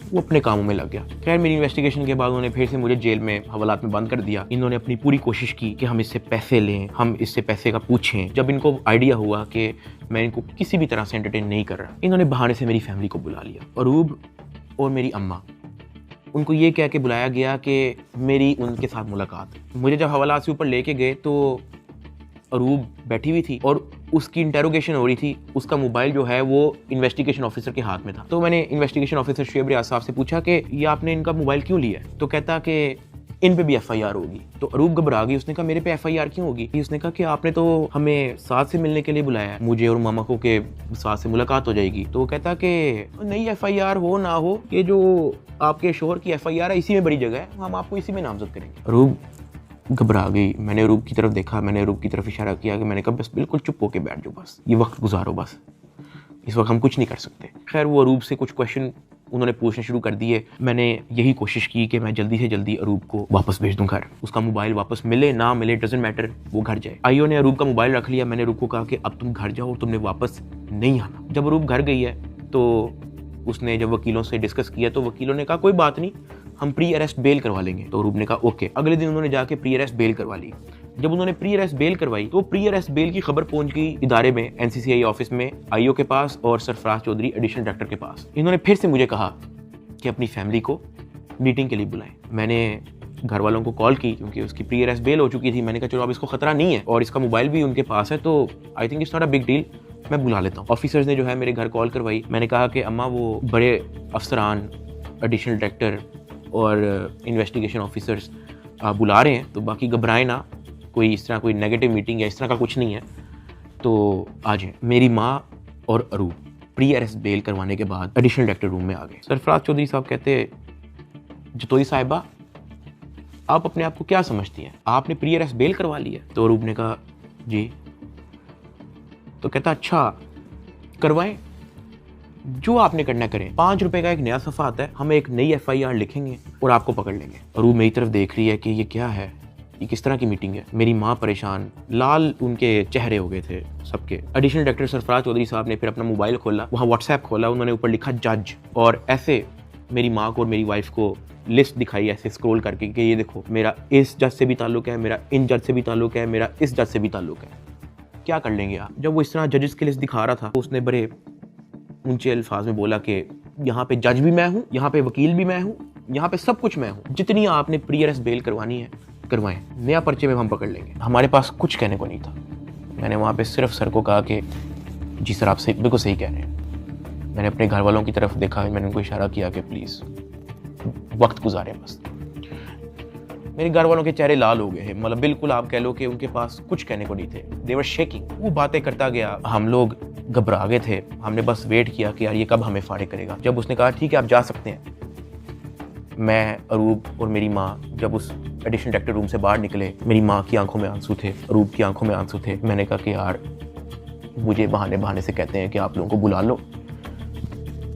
वो अपने कामों में लग गया। खैर मेरी इन्वेस्टिगेशन के बाद उन्होंने फिर से मुझे जेल में हवालात में बंद कर दिया। इन्होंने अपनी पूरी कोशिश की कि हम इससे पैसे लें, हम इससे पैसे का पूछें। जब इनको आइडिया हुआ कि मैं इनको किसी भी तरह से एंटरटेन नहीं कर रहा, इन्होंने बहाने से मेरी फैमिली को बुला लिया। अरूब और मेरी अम्मा, उनको ये कह के बुलाया गया कि मेरी उनके साथ मुलाकात। मुझे जब हवालात से ऊपर लेके गए तो अरूब बैठी हुई थी और उसकी इंटेरोगेशन हो रही थी। उसका मोबाइल जो है वो इन्वेस्टिगेशन ऑफिसर के हाथ में था। तो मैंने इन्वेस्टिगेशन ऑफिसर शुएब रियाज साहब से पूछा कि ये आपने इनका मोबाइल क्यों लिया है। तो कहता कि इन पे भी FIR होगी। तो अरूब घबरा गई। उसने कहा मेरे पे FIR क्यों होगी। उसने कहा कि आपने तो हमें साथ से मिलने के लिए बुलाया है, मुझे और मामा को के साथ से मुलाकात हो जाएगी। तो वो कहता कि नहीं, FIR हो ना हो, ये जो आपके शोहर की FIR है इसी में बड़ी जगह है, हम आपको इसी में नामजद करेंगे। अरूब घबरा गई। मैंने अरूब की तरफ देखा, मैंने अरूब की तरफ इशारा किया कि मैंने कहा बस बिल्कुल चुप होके बैठ जाओ, बस ये वक्त गुजारो, बस इस वक्त हम कुछ नहीं कर सकते। खैर वो अरूब से कुछ क्वेश्चन उन्होंने पूछने शुरू कर दिए। मैंने यही कोशिश की कि मैं जल्दी से जल्दी अरूब को वापस भेज दूं घर। उसका मोबाइल वापस मिले ना मिले डजंट मैटर, वो घर जाए। आईओ ने अरूब का मोबाइल रख लिया। मैंने अरूब को कहा कि अब तुम घर जाओ और तुमने वापस नहीं आना। जब अरूब घर गई है तो उसने जब वकीलों से डिस्कस किया तो वकीलों ने कहा कोई बात नहीं, हम प्री अरेस्ट बेल करवा लेंगे। तो अरूब ने कहा ओके। अगले दिन उन्होंने जाके प्री अरेस्ट बेल करवा ली। जब उन्होंने प्री अरेस्ट बेल करवाई तो प्री अरेस्ट बेल की खबर पहुंच गई इदारे में, NCCI ऑफिस में, आईओ के पास और सरफराज चौधरी एडिशनल डायरेक्टर के पास। इन्होंने फिर से मुझे कहा कि अपनी फैमिली को मीटिंग के लिए बुलाएं। मैंने घर वालों को कॉल की क्योंकि उसकी प्री अरेस्ट बेल हो चुकी थी। मैंने कहा चलो अब इसको खतरा नहीं है और इसका मोबाइल भी उनके पास है, तो I think it's not a big deal, मैं बुला लेता हूँ। ऑफिसर्स ने जो है मेरे घर कॉल करवाई। मैंने कहा कि अम्मा वो बड़े अफसरान, एडिशनल डायरेक्टर और इन्वेस्टिगेशन ऑफिसर्स बुला रहे हैं, तो बाकी घबराएं ना, कोई इस तरह कोई नेगेटिव मीटिंग या इस तरह का कुछ नहीं है, तो आ जाएं। मेरी माँ और अरूब प्री अरेस्ट बेल करवाने के बाद एडिशनल डायरेक्टर रूम में आ गए। सरफराज चौधरी साहब कहते जतोई साहिबा आप अपने आप को क्या समझती हैं, आपने प्री अरेस्ट बेल करवा ली है। तो अरूब ने कहा जी। तो कहता अच्छा करवाएं, जो आपने करना करें, 5 रुपए का एक नया सफ़ा आता है, हम एक नई FIR लिखेंगे और आपको पकड़ लेंगे। अरूब मेरी तरफ देख रही है कि ये क्या है, ये किस तरह की मीटिंग है। मेरी माँ परेशान, लाल उनके चेहरे हो गए थे सबके। एडिशनल डायरेक्टर सरफराज चौधरी साहब ने फिर अपना मोबाइल खोला, वहाँ WhatsApp खोला, उन्होंने ऊपर लिखा जज, और ऐसे मेरी माँ को और मेरी वाइफ को लिस्ट दिखाई ऐसे स्क्रॉल करके कि ये देखो मेरा इस जज से भी ताल्लुक है, मेरा इन जज से भी ताल्लुक है, मेरा इस जज से भी ताल्लुक है, क्या कर लेंगे आप। जब वो इस तरह जजेस की लिस्ट दिखा रहा था तो उसने बड़े ऊंचे अल्फाज में बोला कि यहाँ पे जज भी मैं हूँ, यहाँ पे वकील भी मैं हूँ, यहाँ पे सब कुछ मैं हूँ, जितनी आपने प्री अरेस्ट बेल करवानी है करवाएं, नया पर्चे में हम पकड़ लेंगे। हमारे पास कुछ कहने को नहीं था। मैंने वहाँ पे सिर्फ सर को कहा कि जी सर आप सही, बिल्कुल सही कह रहे हैं। मैंने अपने घर वालों की तरफ देखा, मैंने उनको इशारा किया कि प्लीज़ वक्त गुजारें बस। मेरे घर वालों के चेहरे लाल हो गए हैं, मतलब बिल्कुल आप कह लो कि उनके पास कुछ कहने को नहीं थे। दे वर शेकिंग। वो बातें करता गया, हम लोग घबरा गए थे। हमने बस वेट किया कि यार ये कब हमें फारिग करेगा। जब उसने कहा ठीक है आप जा सकते हैं, मैं, अरूब और मेरी माँ जब उस एडिशनल डायरेक्टर रूम से बाहर निकले, मेरी माँ की आंखों में आंसू थे, अरूब की आंखों में आंसू थे। मैंने कहा कि यार मुझे बहाने से कहते हैं कि आप लोगों को बुला लो,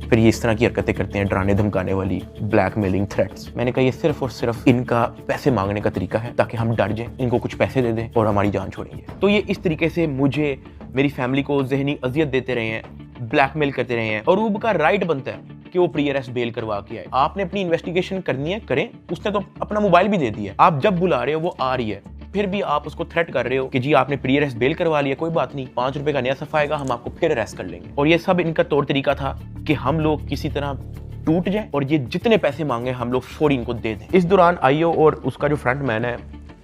फिर ये इस तरह की हरकतें करते हैं, डराने धमकाने वाली, ब्लैकमेलिंग, थ्रेट्स। मैंने कहा ये सिर्फ और सिर्फ इनका पैसे मांगने का तरीका है ताकि हम डर जाएं, इनको कुछ पैसे दे दें और हमारी जान छोड़ेंगे। तो ये इस तरीके से मुझे, मेरी फैमिली को ज़हनी अजियत देते रहे हैं, ब्लैकमेल करते रहे हैं। अरूब का राइट बनता है कि वो प्री अरेस्ट बेल करवा के आए। आपने अपनी इन्वेस्टिगेशन करनी है, करें। उसने तो अपना मोबाइल भी दे दिया, आप जब बुला रहे हो वो आ रही है, फिर भी आप उसको थ्रेट कर रहे हो कि जी आपने प्री अरेस्ट बेल करवा लिया, कोई बात नहीं, 5 रुपए का नया सफा आएगा, हम आपको फिर अरेस्ट कर लेंगे। और ये सब इनका तौर तरीका था कि हम लोग किसी तरह टूट जाए और ये जितने पैसे मांगे हम लोग फौरी इनको दे दें। इस दौरान आईओ और उसका जो फ्रंट मैन है,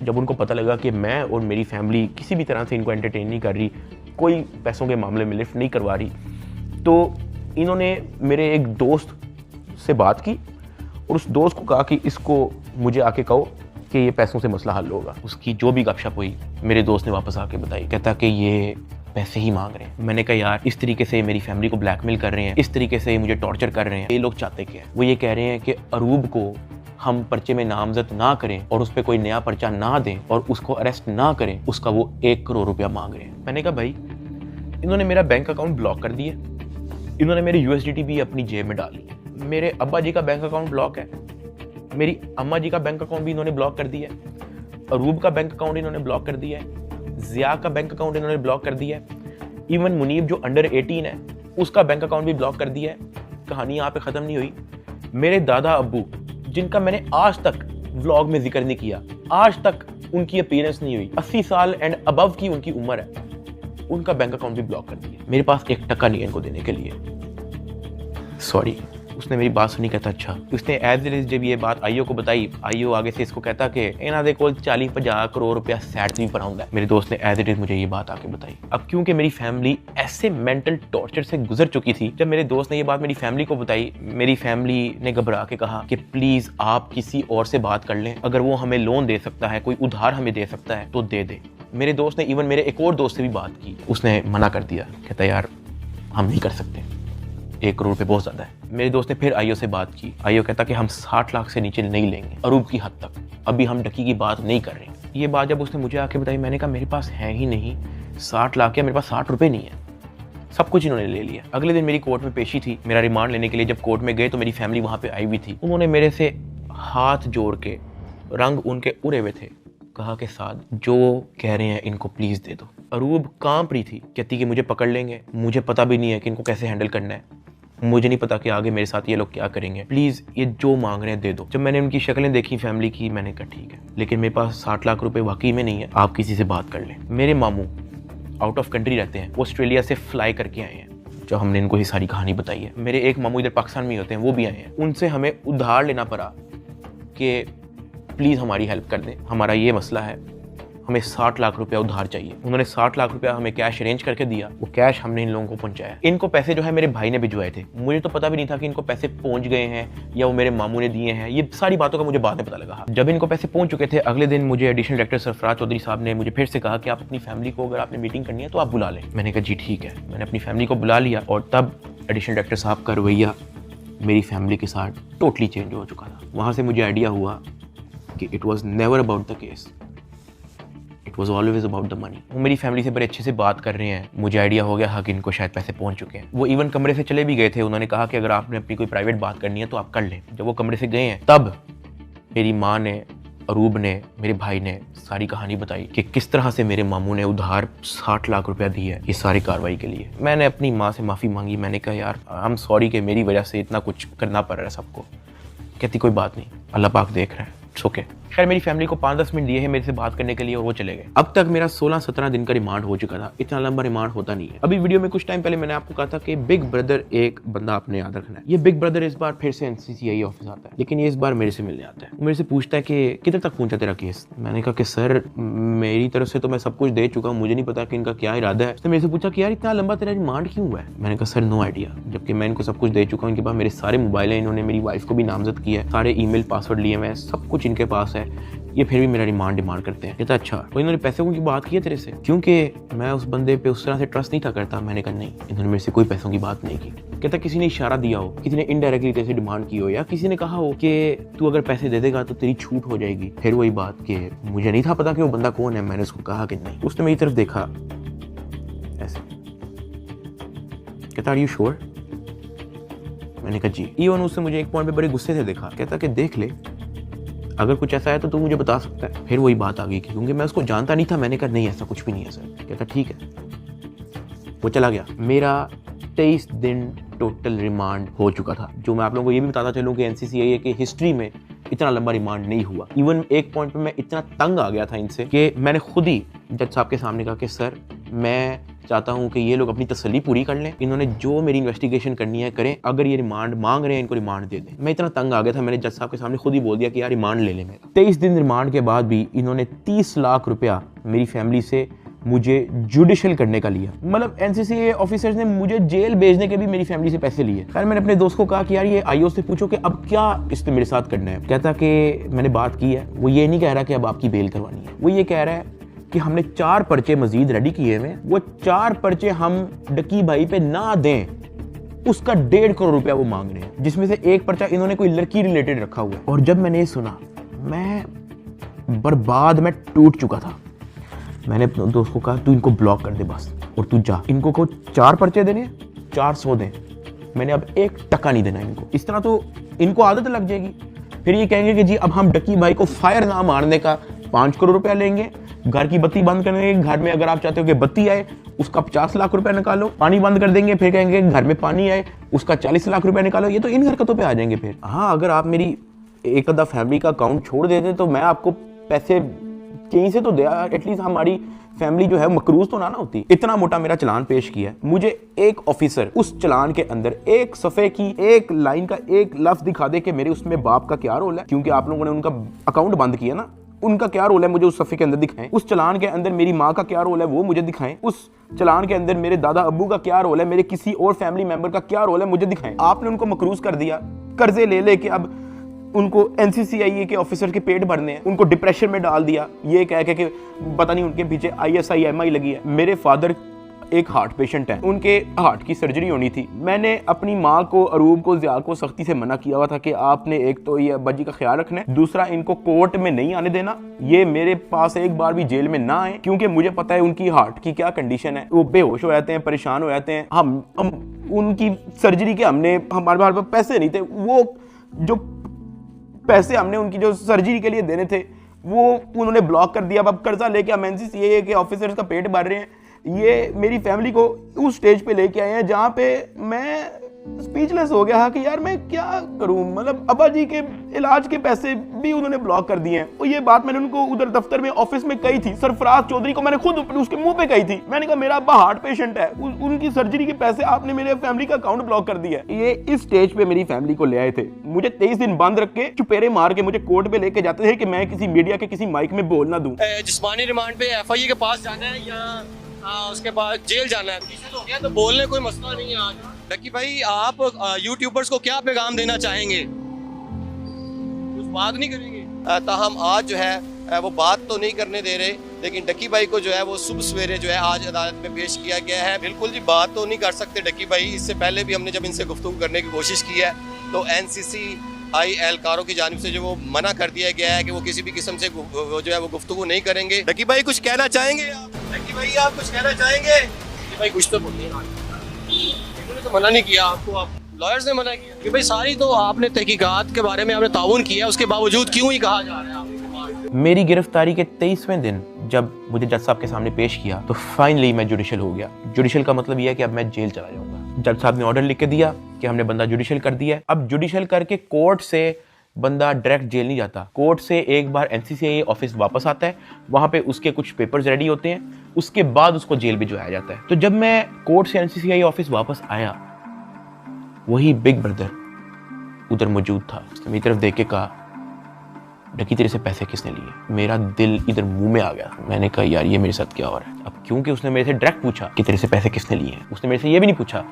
जब उनको पता लगा कि मैं और मेरी फैमिली किसी भी तरह से इनको एंटरटेन नहीं कर रही, कोई पैसों के मामले में लिफ्ट नहीं करवा रही, तो इन्होंने मेरे एक दोस्त से बात की और उस दोस्त को कहा कि इसको मुझे आके कहो कि ये पैसों से मसला हल होगा। उसकी जो भी गपशप हुई मेरे दोस्त ने वापस आके बताई, कहता कि ये पैसे ही मांग रहे हैं। मैंने कहा यार इस तरीके से मेरी फैमिली को ब्लैकमेल कर रहे हैं, इस तरीके से मुझे टॉर्चर कर रहे हैं, ये लोग चाहते क्या है? वो ये कह रहे हैं कि अरूब को हम पर्चे में नामजद ना करें और उस पर कोई नया पर्चा ना दें और उसको अरेस्ट ना करें, उसका वो 1 करोड़ रुपया मांग रहे हैं। मैंने कहा भाई इन्होंने मेरा बैंक अकाउंट ब्लॉक कर दिया, इन्होंने मेरी USDT भी अपनी जेब में डाली, मेरे अब्बा जी का बैंक अकाउंट ब्लॉक है, मेरी अम्मा जी का बैंक अकाउंट भी इन्होंने ब्लॉक कर दिया है, अरूब का बैंक अकाउंट इन्होंने ब्लॉक कर दिया है, ज़िया का बैंक अकाउंट इन्होंने ब्लॉक कर दिया है, इवन मुनीब जो अंडर 18 है उसका बैंक अकाउंट भी ब्लॉक कर दिया है। कहानी यहाँ पे ख़त्म नहीं हुई। मेरे दादा अब्बू जिनका मैंने आज तक व्लॉग में जिक्र नहीं किया, आज तक उनकी अपीयरेंस नहीं हुई, 80 साल एंड अबव की उनकी उम्र है, उनका बैंक अकाउंट भी ब्लॉक कर दिया। मेरे पास 1 टका नहीं है इनको देने के लिए। सॉरी। उसने मेरी बात सुनी, कहता अच्छा। उसने एज इट इज जब ये बात आईओ को बताई, आईओ आगे से इसको कहता कि इन्हों दे कोल 40-50 करोड़ रुपया सैट भी पराउंदा है। मेरे दोस्त ने एज इट इज मुझे ये बात आके बताई। अब क्योंकि मेरी फैमिली ऐसे मेंटल टॉर्चर से गुजर चुकी थी, जब मेरे दोस्त ने ये बात मेरी फैमिली को बताई, मेरी फैमिली ने घबरा के कहा कि प्लीज आप किसी और से बात कर लें, अगर वो हमें लोन दे सकता है, कोई उधार हमें दे सकता है तो दे दे। मेरे दोस्त ने इवन मेरे एक और दोस्त से भी बात की, उसने मना कर दिया, कहता यार हम नहीं कर सकते, 1 करोड़ रुपए बहुत ज्यादा है। मेरे दोस्त ने फिर आईओ से बात की, आईओ कहता कि हम 60 लाख से नीचे नहीं लेंगे, अरूब की हद तक, अभी हम डकी की बात नहीं कर रहे। ये बात जब उसने मुझे आके बताई, मैंने कहा मेरे पास है ही नहीं 60 लाख, या मेरे पास 60 रुपए नहीं है, सब कुछ इन्होंने ले लिया। अगले दिन मेरी कोर्ट में पेशी थी, मेरा रिमांड लेने के लिए जब कोर्ट में गए तो मेरी फैमिली वहाँ पे आई हुई थी। उन्होंने मेरे से हाथ जोड़ के, रंग उनके उड़े हुए थे, कहा कि साद जो कह रहे हैं इनको प्लीज दे दो। अरूब कांप रही थी, कहती कि मुझे पकड़ लेंगे, मुझे पता भी नहीं है कि इनको कैसे हैंडल करना है, मुझे नहीं पता कि आगे मेरे साथ ये लोग क्या करेंगे, प्लीज ये जो मांग रहे हैं दे दो। जब मैंने उनकी शक्लें देखी फैमिली की, मैंने कहा ठीक है, लेकिन मेरे पास 60 लाख रुपए वाकई में नहीं है, आप किसी से बात कर लें। मेरे मामू आउट ऑफ कंट्री रहते हैं, वो ऑस्ट्रेलिया से फ्लाई करके आए हैं, जो हमने इनको ये सारी कहानी बताई है। मेरे एक मामू इधर पाकिस्तान में होते हैं, वो भी आए हैं, उनसे हमें उधार लेना पड़ा कि प्लीज हमारी हेल्प कर दें, हमारा ये मसला है, हमें 60 लाख रुपया उधार चाहिए। उन्होंने 60 लाख रुपया हमें कैश अरेंज करके दिया, वो कैश हमने इन लोगों को पहुंचाया। इनको पैसे जो है मेरे भाई ने भिजवाए थे, मुझे तो पता भी नहीं था कि इनको पैसे पहुंच गए हैं या वो मेरे मामू ने दिए हैं, ये सारी बातों का मुझे बाद में पता लगा। जब इनको पैसे पहुंच चुके थे, अगले दिन मुझे एडिशनल डायरेक्टर सरफराज चौधरी साहब ने मुझे फिर से कहा कि आप अपनी फैमिली को, अगर आपने मीटिंग करनी है तो आप बुला लें। मैंने कहा जी ठीक है, मैंने अपनी फैमिली को बुला लिया और तब एडिशनल डायरेक्टर साहब का रवैया मेरी फैमिली के साथ टोटली चेंज हो चुका था। वहाँ से मुझे आइडिया हुआ कि it was never about the case, it was always about the money. वो मेरी फैमिली से बड़े अच्छे से बात कर रहे हैं, मुझे आइडिया हो गया कि इनको शायद पैसे पहुंच चुके हैं। वो इवन कमरे से चले भी गए थे, उन्होंने कहा कि अगर आपने अपनी कोई प्राइवेट बात करनी है तो आप कर लें। जब वो कमरे से गए हैं तब मेरी माँ ने, अरूब ने, मेरे भाई ने सारी कहानी बताई कि किस तरह से मेरे मामू ने उधार 60 लाख रुपया दी है ये सारी कार्रवाई के लिए। मैंने अपनी माँ से माफ़ी मांगी, मैंने कहा यार आई एम सॉरी कि मेरी वजह से इतना कुछ करना पड़ रहा है सबको। कहती कोई बात नहीं, अल्लाह पाक देख रहा है, इट्स ओके। खैर मेरी फैमिली को 5-10 मिनट दिए हैं मेरे से बात करने के लिए और वो चले गए। अब तक मेरा 16-17 दिन का रिमांड हो चुका था, इतना लंबा रिमांड होता नहीं है। अभी वीडियो में कुछ टाइम पहले मैंने आपको कहा था कि बिग ब्रदर एक बंदा आपने याद रखना है। ये बिग ब्रदर इस बार फिर से NCCI ऑफिस आता है, लेकिन ये इस बार मेरे से मिलने आता है। वो मेरे से पूछता है कि किधर तक पहुंचा तेरा केस। मैंने कहा कि सर मेरी तरफ से तो मैं सब कुछ दे चुका हूँ, मुझे नहीं पता कि इनका क्या इरादा है। उसने मेरे से पूछा कि यार इतना लंबा तेरा रिमांड क्यों हुआ है। मैंने कहा सर नो आइडिया, जबकि मैं इनको सब कुछ दे चुका हूँ। इनके पास मेरे सारे मोबाइल हैं, इन्होंने मेरी वाइफ को भी नामजद किया है, सारे ईमेल पासवर्ड लिए हुए हैं, सब कुछ इनके पास है, ये फिर भी मेरा रिमांड डिमांड करते हैं। कहता अच्छा तो इन्होंने पैसों की बात की है तेरे से, क्योंकि मैं उस बंदे पे उस तरह से ट्रस्ट नहीं था करता। मैंने कहा नहीं, इन्होंने मेरे से कोई पैसों की बात नहीं की। कहता किसी ने इशारा दिया हो, किसी ने इनडायरेक्टली तेरे से डिमांड की हो, या किसी ने कहा हो कि तू अगर पैसे दे देगा तो तेरी छूट हो जाएगी। फिर वही बात कि मुझे नहीं था पता कि वो बंदा कौन है। मैंने उसको कहा कि नहीं। उसने मेरी तरफ देखा ऐसे, कहता आर यू श्योर। मैंने कहा जी। इवन उसने मुझे एक पॉइंट पे बड़े गुस्से से देखा, कहता कि देख ले अगर कुछ ऐसा है तो तू मुझे बता सकता है। फिर वही बात आ गई क्योंकि मैं उसको जानता नहीं था। मैंने कहा नहीं ऐसा कुछ भी नहीं है सर। कहता ठीक है, वो चला गया। मेरा 23 दिन टोटल रिमांड हो चुका था। जो मैं आप लोगों को ये भी बताता चलूँ कि NCCI की हिस्ट्री में इतना लंबा रिमांड नहीं हुआ। इवन एक पॉइंट पे मैं इतना तंग आ गया था इनसे कि मैंने खुद ही जज साहब के सामने कहा कि सर मैं चाहता हूं कि ये लोग अपनी तसल्ली पूरी कर लें, इन्होंने जो मेरी इन्वेस्टिगेशन करनी है करें, अगर ये रिमांड मांग रहे हैं इनको रिमांड दे दें। मैं इतना तंग आ गया था, मैंने जज साहब के सामने खुद ही बोल दिया कि यार रिमांड ले लें मेरा। 23 दिन रिमांड के बाद भी इन्होंने 30 लाख रुपया मेरी फैमिली से मुझे जुडिशियल करने का लिया। मतलब एनसीसीए ऑफिसर्स ने मुझे जेल भेजने के भी मेरी फैमिली से पैसे लिए। खैर मैंने अपने दोस्त को कहा कि यार ये आईओ से पूछो कि अब क्या इसने मेरे साथ करना है। कहता कि मैंने बात की है, वो ये नहीं कह रहा कि अब आपकी बेल करवानी है, वो ये कह रहा है कि हमने 4 पर्चे मजीद रेडी किए हुए, वो 4 पर्चे हम डकी भाई पे ना दें, उसका 1.5 करोड़ रुपया वो मांग रहे हैं, जिसमें से एक पर्चा इन्होंने कोई लड़की रिलेटेड रखा हुआ है। और जब मैंने ये सुना मैं बर्बाद, मैं टूट चुका था। मैंने अपने दोस्त को कहा तू इनको ब्लॉक कर दे बस, और तू जा, इनको को 4 पर्चे देने, 400 दें, मैंने अब 1 टका नहीं देना इनको। इस तरह तो इनको आदत लग जाएगी। फिर ये कहेंगे कि जी अब हम डकी भाई को फायर ना मारने का 5 करोड़ रुपया लेंगे, घर की बत्ती बंद कर देंगे, घर में अगर आप चाहते हो कि बत्ती आए उसका 50 लाख रुपया निकालो, पानी बंद कर देंगे, फिर कहेंगे घर में पानी आए उसका 40 लाख रुपया निकालो। ये तो इन हरकतों पे आ जाएंगे फिर। हाँ, अगर आप मेरी एक आधा फैमिली का अकाउंट छोड़ देते तो मैं आपको पैसे कहीं से तो दे, एटलीस्ट हमारी फैमिली जो है मकरूज तो ना होती। इतना मोटा मेरा चलान पेश किया, मुझे एक ऑफिसर उस चलान के अंदर एक सफ़े की एक लाइन का एक लफ्ज दिखा दे कि मेरे उसमें बाप का क्या रोल है, क्योंकि आप लोगों ने उनका अकाउंट बंद किया ना, उनका क्या रोल है मुझे उस सफ़े के अंदर दिखाएं। उस चलान के अंदर मेरी माँ का क्या रोल है वो मुझे दिखाएं। उस चलान के अंदर मेरे दादा अब्बू का क्या रोल है, मेरे किसी और फैमिली मेंबर का क्या रोल है मुझे दिखाएं। आपने उनको मकरूज कर दिया, कर्जे ले लेके अब उनको एनसीसीआई के ऑफिसर के पेट भरने हैं, उनको डिप्रेशन में डाल दिया, ये कह के कि पता नहीं उनके पीछे ISI-MI लगी है। मेरे फादर एक हार्ट पेशेंट है, उनके हार्ट की सर्जरी होनी थी। मैंने अपनी माँ को, अरूब को, ज़िया को सख्ती से मना किया हुआ था कि आपने एक तो ये अब्बा जी का ख्याल रखना है, दूसरा इनको कोर्ट में नहीं आने देना, ये मेरे पास एक बार भी जेल में ना आए, क्योंकि मुझे पता है उनकी हार्ट की क्या कंडीशन है। वो बेहोश हो जाते हैं, परेशान हो जाते हैं। हम उनकी सर्जरी के हमारे पास पैसे नहीं थे, वो जो पैसे हमने उनकी जो सर्जरी के लिए देने थे वो उन्होंने ब्लॉक कर दिया। अब कर्जा लेके हम एनसीसीए के ऑफिसर्स का पेट भर रहे हैं। ये मेरी फैमिली को उस स्टेज पे लेके आए हैं जहाँ पे मैं स्पीचलेस हो गया कि यार मैं क्या करूं। मतलब अब्बा जी के इलाज के पैसे भी उन्होंने ब्लॉक कर दिए हैं। और ये बात मैंने उनको उधर दफ्तर में ऑफिस में कही थी, सरफराज चौधरी को मैंने खुद उसके मुंह पे कही थी। मैंने कहा मेरा अब्बा हार्ट पेशेंट है, उनकी सर्जरी के पैसे आपने मेरे फैमिली का अकाउंट ब्लॉक कर दिया है। ये इस स्टेज पे मेरी फैमिली को ले आए थे, मुझे 23 दिन बंद रख के चुपेरे मार के मुझे कोर्ट पे लेके जाते थे कि मैं किसी मीडिया के किसी माइक में बोल ना दूं। जिस्मानी रिमांड पे FIA के पास जाना है या उसके बाद जेल जाना है, तो क्या तो बोलने कोई मसला नहीं है। आज डकी भाई आप यूट्यूबर्स को क्या पैगाम देना चाहेंगे? कुछ बात नहीं करेंगे? ताहम आज जो है वो बात तो नहीं करने दे रहे, लेकिन डकी भाई को जो है वो सुबह सवेरे जो है आज अदालत में पेश किया गया है। बिल्कुल जी बात तो नहीं कर सकते डकी भाई। इससे पहले भी हमने जब इनसे गुफ्तगू करने की कोशिश की है तो NCCI एहलकारों की जानिब से जो वो मना कर दिया गया है कि वो किसी भी किस्म से जो है वो गुफ्तगू नहीं करेंगे। डकी भाई कुछ कहना चाहेंगे आप? डकी भाई आप कुछ कहना चाहेंगे? भाई कुछ तो बोलिए, इन्होंने तो मना नहीं किया आपको, आप लॉयर्स ने मना किया कि भाई सारी तो आपने तहकीकात के बारे में आपने ताउन किया, उसके बावजूद क्यों ही कहा जा रहा है? मेरी गिरफ्तारी के 23वें दिन जब मुझे जज साहब के सामने पेश किया तो फाइनली मैं जुडिशियल हो गया। जुडिशियल का मतलब यह है कि अब मैं जेल चला जाऊंगा। जज साहब ने ऑर्डर लिख के दिया कि हमने बंदा जुडिशियल कर दिया है। अब जुडिशियल करके कोर्ट से बंदा डायरेक्ट जेल नहीं जाता, कोर्ट से एक बार NCCI ऑफिस वापस आता है, वहाँ पे उसके कुछ पेपर्स रेडी होते हैं, उसके बाद उसको जेल भिजवाया जाता है। तो जब मैं कोर्ट से NCCI ऑफिस वापस आया, वही बिग ब्रदर उधर मौजूद था। उसने मेरी तरफ देख के कहा डकी तेरे से पैसे किसने लिए? मेरा दिल इधर मुंह में आ गया। मैंने कहा यार ये मेरे साथ क्या हो रहा है। अब क्योंकि उसने मेरे से डायरेक्ट पूछा कि तेरे से पैसे किसने लिए हैं, उसने मेरे से ये भी नहीं पूछा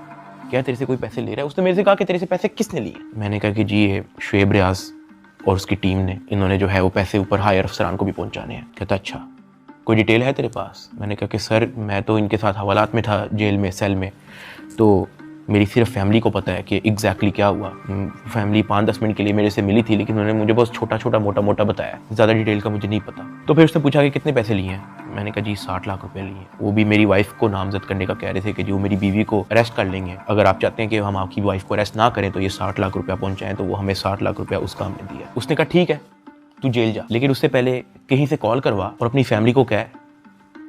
क्या तेरे से कोई पैसे ले रहा है, उसने मेरे से कहा कि तेरे से पैसे किसने लिए। मैंने कहा कि जी ये शुएब रियाज और उसकी टीम ने, इन्होंने जो है वो पैसे ऊपर हायर अफसरान को भी पहुंचाने हैं। कहता अच्छा कोई डिटेल है तेरे पास? मैंने कहा कि सर मैं तो इनके साथ हवालात में था जेल में, सेल में, तो मेरी सिर्फ फैमिली को पता है कि एग्जैक्टली क्या हुआ। फैमिली 5-10 मिनट के लिए मेरे से मिली थी, लेकिन उन्होंने मुझे बहुत छोटा छोटा मोटा मोटा बताया, ज़्यादा डिटेल का मुझे नहीं पता। तो फिर उसने पूछा कि कितने पैसे लिए हैं? मैंने कहा जी 60 लाख रुपए लिए। वो भी मेरी वाइफ को नामजद करने का कह रहे थे कि जो मेरी बीवी को अरेस्ट कर लेंगे, अगर आप चाहते हैं कि हम आपकी वाइफ को अरेस्ट ना करें तो ये 60 लाख रुपया पहुँचाएँ। तो वो हमें 60 लाख रुपया उसका हमने दिया। उसने कहा ठीक है तू जेल जा, लेकिन उससे पहले कहीं से कॉल करवा और अपनी फैमिली को कह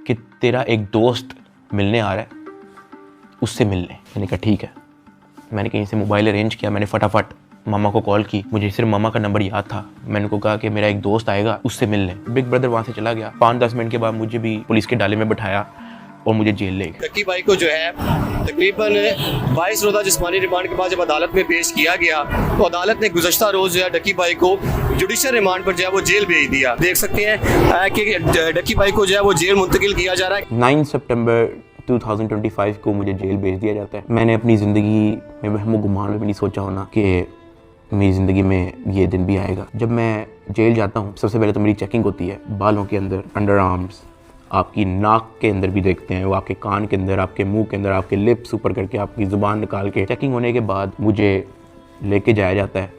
कि तेरा एक दोस्त मिलने आ रहा है, उससे मिलने। मैंने कहा ठीक है। मैंने कहीं से मोबाइल अरेंज किया, मैंने फटाफट मामा को कॉल की, मुझे सिर्फ मामा का नंबर याद था। मैंने उनको कहा कि मेरा एक दोस्त आएगा, उससे मिलने। बिग ब्रदर वहाँ से चला गया। 5-10 मिनट के बाद मुझे भी पुलिस के डाले में बिठाया और मुझे जेल ले गए। डक्की भाई को जो है तकरीबन 22 रोज़ा जिस्मानी रिमांड के बाद जब अदालत में पेश किया गया तो अदालत ने गुज़श्ता रोज़ जो है डक्की भाई को जुडिशल रिमांड पर जो है वो जेल भेज दिया। देख सकते हैं कि डक्की भाई को जो है वो जेल मुंतकिल किया जा रहा है। 9 सितंबर 2025 को मुझे जेल भेज दिया जाता है। मैंने अपनी ज़िंदगी में वहम गुमान में भी नहीं सोचा होना कि मेरी ज़िंदगी में ये दिन भी आएगा। जब मैं जेल जाता हूँ सबसे पहले तो मेरी चेकिंग होती है, बालों के अंदर, अंडर आर्म्स, आपकी नाक के अंदर भी देखते हैं, वो आपके कान के अंदर, आपके मुंह के अंदर, आपके लिप्स ऊपर करके आपकी ज़ुबान निकाल के। चेकिंग होने के बाद मुझे लेके जाया जाता है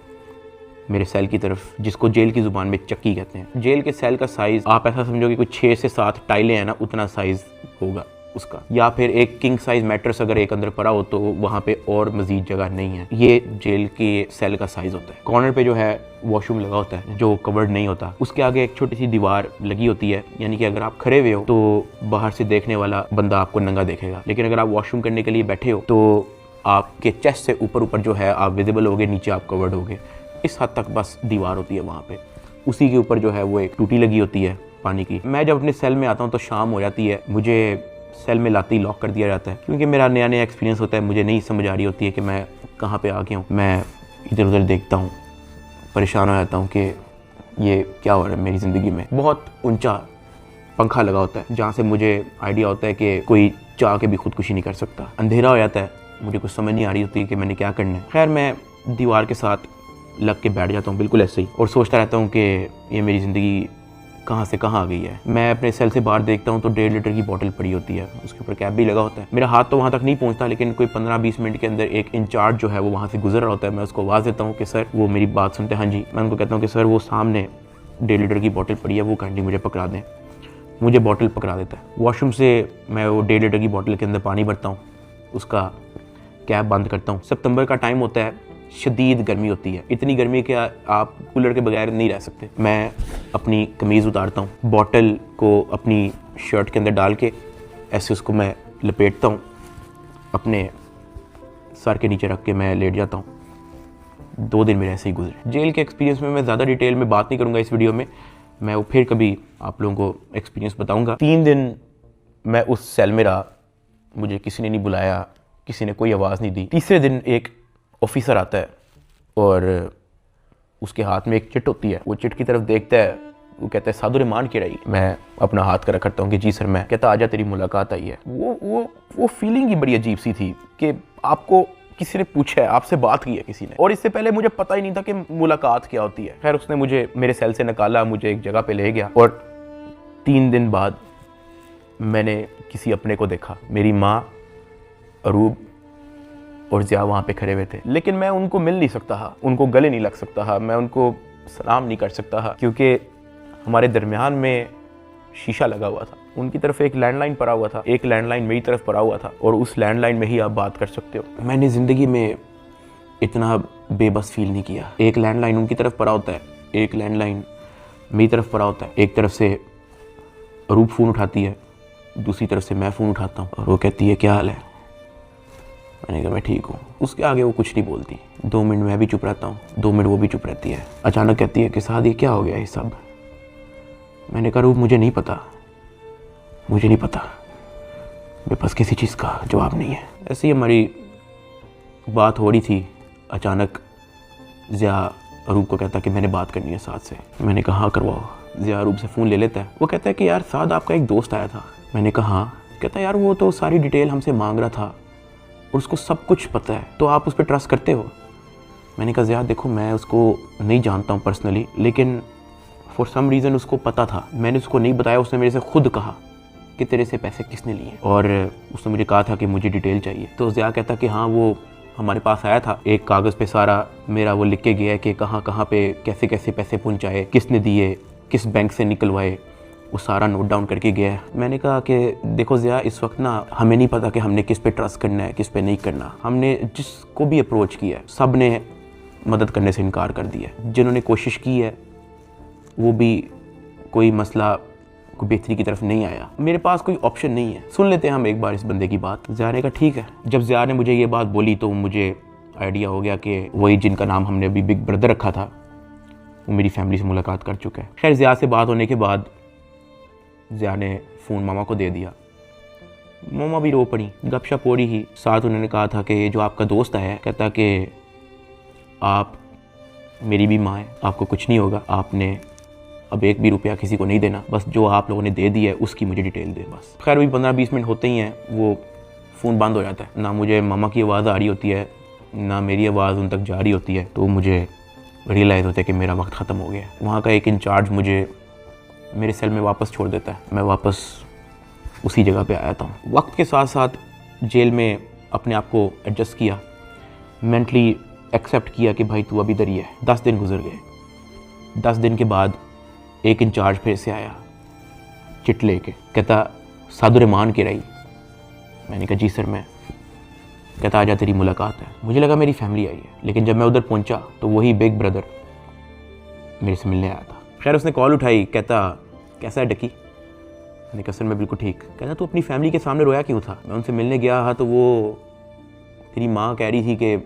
मेरे सेल की तरफ, जिसको जेल की ज़ुबान में चक्की कहते हैं। जेल के सेल का साइज़ आप ऐसा समझो कि कुछ 6 से 7 टाइलें हैं ना, उतना साइज़ होगा उसका, या फिर एक किंग साइज मैट्रेस अगर एक अंदर पड़ा हो तो वहाँ पे और मजीद जगह नहीं है। ये जेल के सेल का साइज होता है। कॉर्नर पे जो है वॉशरूम लगा होता है जो कवर्ड नहीं होता, उसके आगे एक छोटी सी दीवार लगी होती है, यानी कि अगर आप खड़े हुए हो तो बाहर से देखने वाला बंदा आपको नंगा देखेगा, लेकिन अगर आप वॉशरूम करने के लिए बैठे हो तो आपके चेस्ट से ऊपर जो है आप विजिबल होगे, नीचे आप कवर्ड होगे। इस हद तक बस दीवार होती है वहाँ पे। उसी के ऊपर जो है वो एक टूटी लगी होती है पानी की। मैं जब अपने सेल में आता हूँ तो शाम हो जाती है, मुझे सेल में लाते ही लॉक कर दिया जाता है, क्योंकि मेरा नया एक्सपीरियंस होता है, मुझे नहीं समझ आ रही होती है कि मैं कहाँ पे आ गया हूँ। मैं इधर उधर देखता हूँ, परेशान हो जाता हूँ कि ये क्या हो रहा है मेरी ज़िंदगी में। बहुत ऊंचा पंखा लगा होता है जहाँ से मुझे आइडिया होता है कि कोई चाह के भी खुदकुशी नहीं कर सकता। अंधेरा हो जाता है, मुझे कुछ समझ नहीं आ रही होती कि मैंने क्या करना है। खैर मैं दीवार के साथ लग के बैठ जाता हूँ बिल्कुल ऐसे ही, और सोचता रहता हूँ कि ये मेरी ज़िंदगी कहाँ से कहाँ आ गई है। मैं अपने सेल से बाहर देखता हूँ तो 1.5 लीटर की बोतल पड़ी होती है, उसके ऊपर कैप भी लगा होता है। मेरा हाथ तो वहाँ तक नहीं पहुँचता, लेकिन कोई 15-20 मिनट के अंदर एक इंचार्ज जो है वो वहाँ से गुजर रहा होता है। मैं उसको आवाज़ देता हूँ कि सर, वो मेरी बात सुनते हैं, हाँ जी। मैं उनको कहता हूँ कि सर वो सामने 1.5 लीटर की बोतल पड़ी है, वो काइंडली मुझे पकड़ा दें। मुझे बोतल पकड़ा देता है। वॉशरूम से मैं वो 1.5 लीटर की बोतल के अंदर पानी भरता हूँ, उसका कैप बंद करता हूँ। सितंबर का टाइम होता है, शदीद गर्मी होती है, इतनी गर्मी कि आप कूलर के बगैर नहीं रह सकते। मैं अपनी कमीज़ उतारता हूँ, बॉटल को अपनी शर्ट के अंदर डाल के ऐसे उसको मैं लपेटता हूँ, अपने सर के नीचे रख के मैं लेट जाता हूँ। 2 दिन मेरे ऐसे ही गुजरे। जेल के एक्सपीरियंस में मैं ज़्यादा डिटेल में बात नहीं करूँगा इस वीडियो में, मैं वो फिर कभी आप लोगों को एक्सपीरियंस बताऊँगा। 3 दिन मैं उस सेल में रहा, मुझे किसी ने नहीं बुलाया, किसी ने कोई आवाज़ नहीं दी। तीसरे दिन एक ऑफिसर आता है और उसके हाथ में एक चिट होती है। वो चिट की तरफ देखता है, वो कहता है सादुर रहमान की रही। मैं अपना हाथ कर करता हूँ कि जी सर। मैं कहता आजा तेरी मुलाकात आई है। वो फीलिंग ही बड़ी अजीब सी थी कि आपको किसी ने पूछा है, आपसे बात की है किसी ने, और इससे पहले मुझे पता ही नहीं था कि मुलाकात क्या होती है। खैर उसने मुझे मेरे सेल से निकाला, मुझे एक जगह पे ले गया, और 3 दिन बाद मैंने किसी अपने को देखा। मेरी माँ, अरूब और ज़िया वहाँ पे खड़े हुए थे, लेकिन मैं उनको मिल नहीं सकता था, उनको गले नहीं लग सकता था, मैं उनको सलाम नहीं कर सकता था, क्योंकि हमारे दरमियान में शीशा लगा हुआ था। उनकी तरफ एक लैंडलाइन पड़ा हुआ था, एक लैंडलाइन मेरी तरफ पड़ा हुआ था, और उस लैंडलाइन में ही आप बात कर सकते हो। मैंने ज़िंदगी में इतना बेबस फील नहीं किया। एक लैंडलाइन उनकी तरफ पड़ा होता है, एक लैंडलाइन मेरी तरफ पड़ा होता है। एक तरफ से अरूब फ़ोन उठाती है, दूसरी तरफ से मैं फ़ोन उठाता हूँ, और वो कहती है क्या हाल है। मैंने कहा मैं ठीक हूँ। उसके आगे वो कुछ नहीं बोलती। 2 मिनट मैं भी चुप रहता हूँ, 2 मिनट वो भी चुप रहती है। अचानक कहती है कि साद ये क्या हो गया ये सब। मैंने कहा रूप मुझे नहीं पता, मुझे नहीं पता, मेरे पास किसी चीज़ का जवाब नहीं है। ऐसे ही हमारी बात हो रही थी, अचानक ज़िया अरूब को कहता कि मैंने बात करनी है साद से। मैंने कहा हाँ करवाओ। ज़िया अरूब से फ़ोन ले लेता है। वो कहता है कि यार साद आपका एक दोस्त आया था। मैंने कहा हाँ। कहता है यार वो तो सारी डिटेल हमसे मांग रहा था और उसको सब कुछ पता है, तो आप उस पर ट्रस्ट करते हो। मैंने कहा ज़िया देखो मैं उसको नहीं जानता हूँ पर्सनली, लेकिन फॉर सम रीज़न उसको पता था। मैंने उसको नहीं बताया, उसने मेरे से खुद कहा कि तेरे से पैसे किसने लिए, और उसने मुझे कहा था कि मुझे डिटेल चाहिए। तो ज़िया कहता कि हाँ वो हमारे पास आया था, एक कागज़ पे सारा मेरा वो लिख के गया है कि कहाँ कहाँ पे कैसे कैसे पैसे पहुँचाए, किसने दिए, किस बैंक से निकलवाए, वो सारा नोट डाउन करके गया है। मैंने कहा कि देखो ज़िया इस वक्त ना हमें नहीं पता कि हमने किस पे ट्रस्ट करना है, किस पे नहीं करना। हमने जिसको भी अप्रोच किया है सब ने मदद करने से इनकार कर दिया। जिन्होंने कोशिश की है वो भी कोई मसला कोई बेहतरी की तरफ नहीं आया। मेरे पास कोई ऑप्शन नहीं है, सुन लेते हैं हम एक बार इस बंदे की बात। ज़िया ने कहा ठीक है। जब ज़िया ने मुझे ये बात बोली तो मुझे आइडिया हो गया कि वही जिनका नाम हमने अभी बिग ब्रदर रखा था वो मेरी फैमिली से मुलाकात कर चुका है। खैर ज़िया से बात होने के बाद ज़िया ने फ़ोन मामा को दे दिया। मम्मा भी रो पड़ी, गपशप हो रही ही। साथ उन्होंने कहा था कि जो आपका दोस्त आया है, कहता कि आप मेरी भी माँ है, आपको कुछ नहीं होगा, आपने अब 1 भी रुपया किसी को नहीं देना, बस जो आप लोगों ने दे दिया है उसकी मुझे डिटेल दे बस। खैर वही 15-20 मिनट होते ही हैं वो फ़ोन बंद हो जाता है। ना मुझे मामा की आवाज़ आ रही होती है, ना मेरी आवाज़ उन तक जा रही होती है। तो मुझे रियलाइज़ होता है कि मेरा वक्त ख़त्म हो गया है। वहाँ का एक इंचार्ज मुझे मेरे सेल में वापस छोड़ देता है। मैं वापस उसी जगह पे आया था। वक्त के साथ साथ जेल में अपने आप को एडजस्ट किया, मेंटली एक्सेप्ट किया कि भाई तू अभी इधर ही है। 10 दिन गुजर गए। 10 दिन के बाद एक इंचार्ज फिर से आया चिट लेके, कहता सादुर रहमान के रही। मैंने कहा जी सर मैं। कहता आजा तेरी मुलाकात है। मुझे लगा मेरी फैमिली आई है, लेकिन जब मैं उधर पहुंचा तो वही बिग ब्रदर मेरे से मिलने आया था। खैर उसने कॉल उठाई, कहता कैसा है डकी। मैंने कहा सर मैं बिल्कुल ठीक। कहता तू अपनी फैमिली के सामने रोया क्यों था। मैं उनसे मिलने गया था तो वो तेरी माँ कह रही थी कि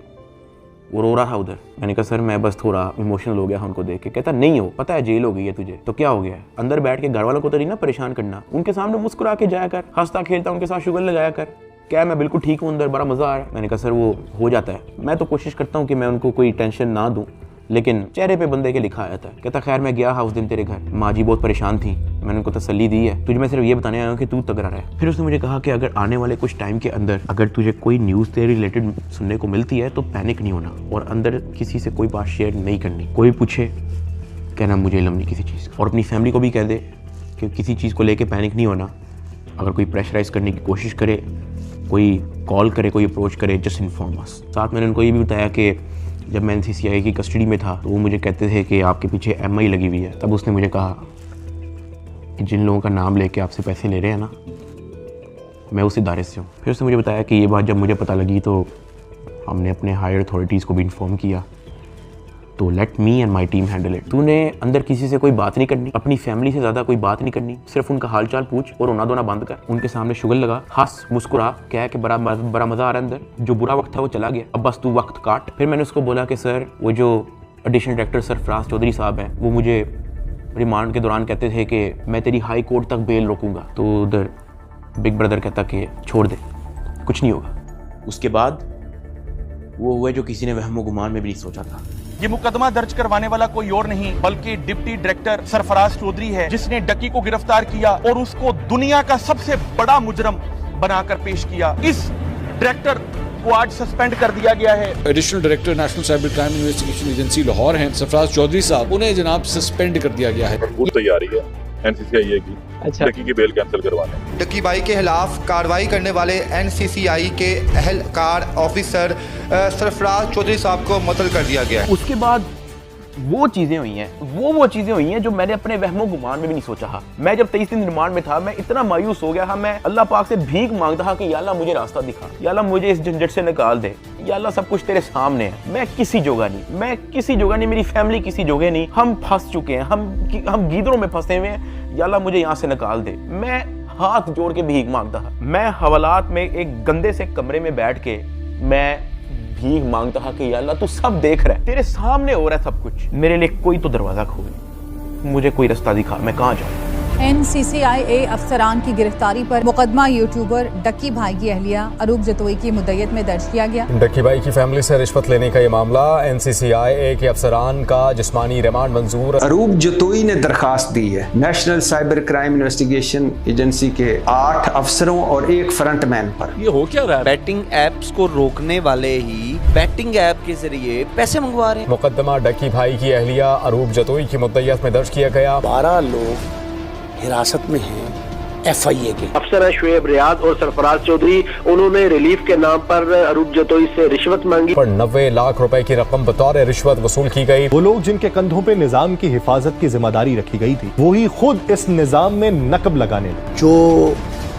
वो रो रहा था उधर। मैंने कहा सर मैं बस थोड़ा इमोशनल हो गया उनको देख के। कहता नहीं हो, पता है जेल हो गई है तुझे तो क्या हो गया है, अंदर बैठ के घर वालों को तो नहीं ना परेशान करना, उनके सामने मुस्कुरा के जाया कर, हंसता खेलता उनके साथ शुगर लगाया कर। क्या मैं बिल्कुल ठीक हूँ, अंदर बड़ा मज़ा आ रहा है। मैंने कहा सर वो हो जाता है, मैं तो कोशिश करता हूँ कि मैं उनको कोई टेंशन ना दूँ, लेकिन चेहरे पे बंदे के लिखा आया था। कहता खैर मैं गया उस दिन तेरे घर, माँ जी बहुत परेशान थी, मैंने उनको तसल्ली दी है, तुझे मैं सिर्फ ये बताने आया हूँ कि तू तगड़ा रहे। फिर उसने मुझे कहा कि अगर आने वाले कुछ टाइम के अंदर अगर तुझे कोई न्यूज़ तेरे रिलेटेड सुनने को मिलती है तो पैनिक नहीं होना और अंदर किसी से कोई बात शेयर नहीं करनी। कोई पूछे कहना मुझे इल्म नहीं किसी चीज़, और अपनी फैमिली को भी कह दे कि किसी चीज़ को लेके पैनिक नहीं होना। अगर कोई प्रेशराइज करने की कोशिश करे, कोई कॉल करे, कोई अप्रोच करे, जस्ट इन्फॉर्म अस। साथ मैंने उनको ये भी बताया कि जब मैं NCCI की कस्टडी में था तो वो मुझे कहते थे कि आपके पीछे MI लगी हुई है। तब उसने मुझे कहा कि जिन लोगों का नाम लेके आपसे पैसे ले रहे हैं ना, मैं उस इदारे से हूँ। फिर उसने मुझे बताया कि ये बात जब मुझे पता लगी तो हमने अपने हायर अथॉरिटीज़ को भी इन्फॉर्म किया, तो let me and my team handle it. तूने अंदर किसी से कोई बात नहीं करनी, अपनी फैमिली से ज़्यादा कोई बात नहीं करनी, सिर्फ उनका हालचाल पूछ और रोना धोना बंद कर, उनके सामने शुगर लगा, हंस मुस्कुरा, कह के बड़ा मज़ा आ रहा है अंदर, जो बुरा वक्त था वो चला गया, अब बस तू वक्त काट। फिर मैंने उसको बोला कि सर वो जो एडिशनल डायरेक्टर सरफराज चौधरी साहब हैं वो मुझे रिमांड के दौरान कहते थे कि मैं तेरी हाई कोर्ट तक बेल रोकूंगा। तो उधर बिग ब्रदर कहता कि छोड़ दे, कुछ नहीं होगा। उसके बाद वो हुए जो किसी ने वहमो गुमान में भी नहीं सोचा था। ये मुकदमा दर्ज करवाने वाला कोई और नहीं बल्कि डिप्टी डायरेक्टर सरफराज चौधरी है, जिसने डकी को गिरफ्तार किया और उसको दुनिया का सबसे बड़ा मुजरम बनाकर पेश किया। इस डायरेक्टर को आज सस्पेंड कर दिया गया है। Additional director national cyber crime investigation agency Lahore हैं सरफराज चौधरी साहब, उन्हें जनाब सस्पेंड कर दिया गया है। भरपूर तैयारी है NCCI की डकी की बेल कैंसिल करवाने। डकी भाई के खिलाफ कार्रवाई करने वाले NCCI के अहलकार ऑफिसर सरफराज चौधरी साहब को मुअत्तल कर दिया गया है। उसके बाद वो चीज़ें हुई हैं, वो चीज़ें हुई हैं जो मैंने अपने वहमो गुमान में भी नहीं सोचा था। मैं जब 23 दिन रिमांड में था, मैं इतना मायूस हो गया था, मैं अल्लाह पाक से भीख मांगता था कि या अल्लाह मुझे रास्ता दिखा, या अल्लाह मुझे इस झंझट से निकाल दे, या अल्लाह सब कुछ तेरे सामने है, मैं किसी जोगा नहीं, मेरी फैमिली किसी जोगे नहीं, हम फंस चुके हैं, हम गीदरों में फंसे हुए हैं, या अल्लाह मुझे यहाँ से निकाल दे। मैं हाथ जोड़ के भीख मांगता था। मैं हवालात में एक गंदे से कमरे में बैठ के मैं भीख मांगता था कि या अल्लाह तू सब देख रहा है, तेरे सामने हो रहा है सब कुछ, मेरे लिए कोई तो दरवाजा खोल, मुझे कोई रास्ता दिखा, मैं कहाँ जाऊँ। NCCI अफसरान की गिरफ्तारी पर मुकदमा यूट्यूबर डक्की भाई की अहलिया अरूब जतोई की मुद्दत में दर्ज किया गया। डक्की भाई की फैमिली से रिश्वत लेने का ये मामला, NCCI के अफसरान का जिस्मानी रिमांड मंजूर। अरूब जतोई ने दरखास्त दी है national cyber crime investigation agency के 8 अफसरों और 1 फ्रंटमैन पर। ये हो क्या रहा है? बैटिंग एप्स को रोकने वाले ही बैटिंग ऐप के जरिए पैसे मंगवा रहे हैं। मुकदमा डक्की भाई की अहलिया अरूब जतोई की मुद्दत में दर्ज किया गया। 12 लोग हिरासत में हैं FIA के। अफसर शुएब रियाद और सरफराज चौधरी, उन्होंने रिलीफ के नाम पर अरूब जतोई से रिश्वत मांगी। पर 90 लाख रुपए की रकम बतौर रिश्वत वसूल की गई। वो लोग जिनके कंधों पे निजाम की हिफाजत की जिम्मेदारी रखी गई थी, वही खुद इस निजाम में नकब लगाने लगे। जो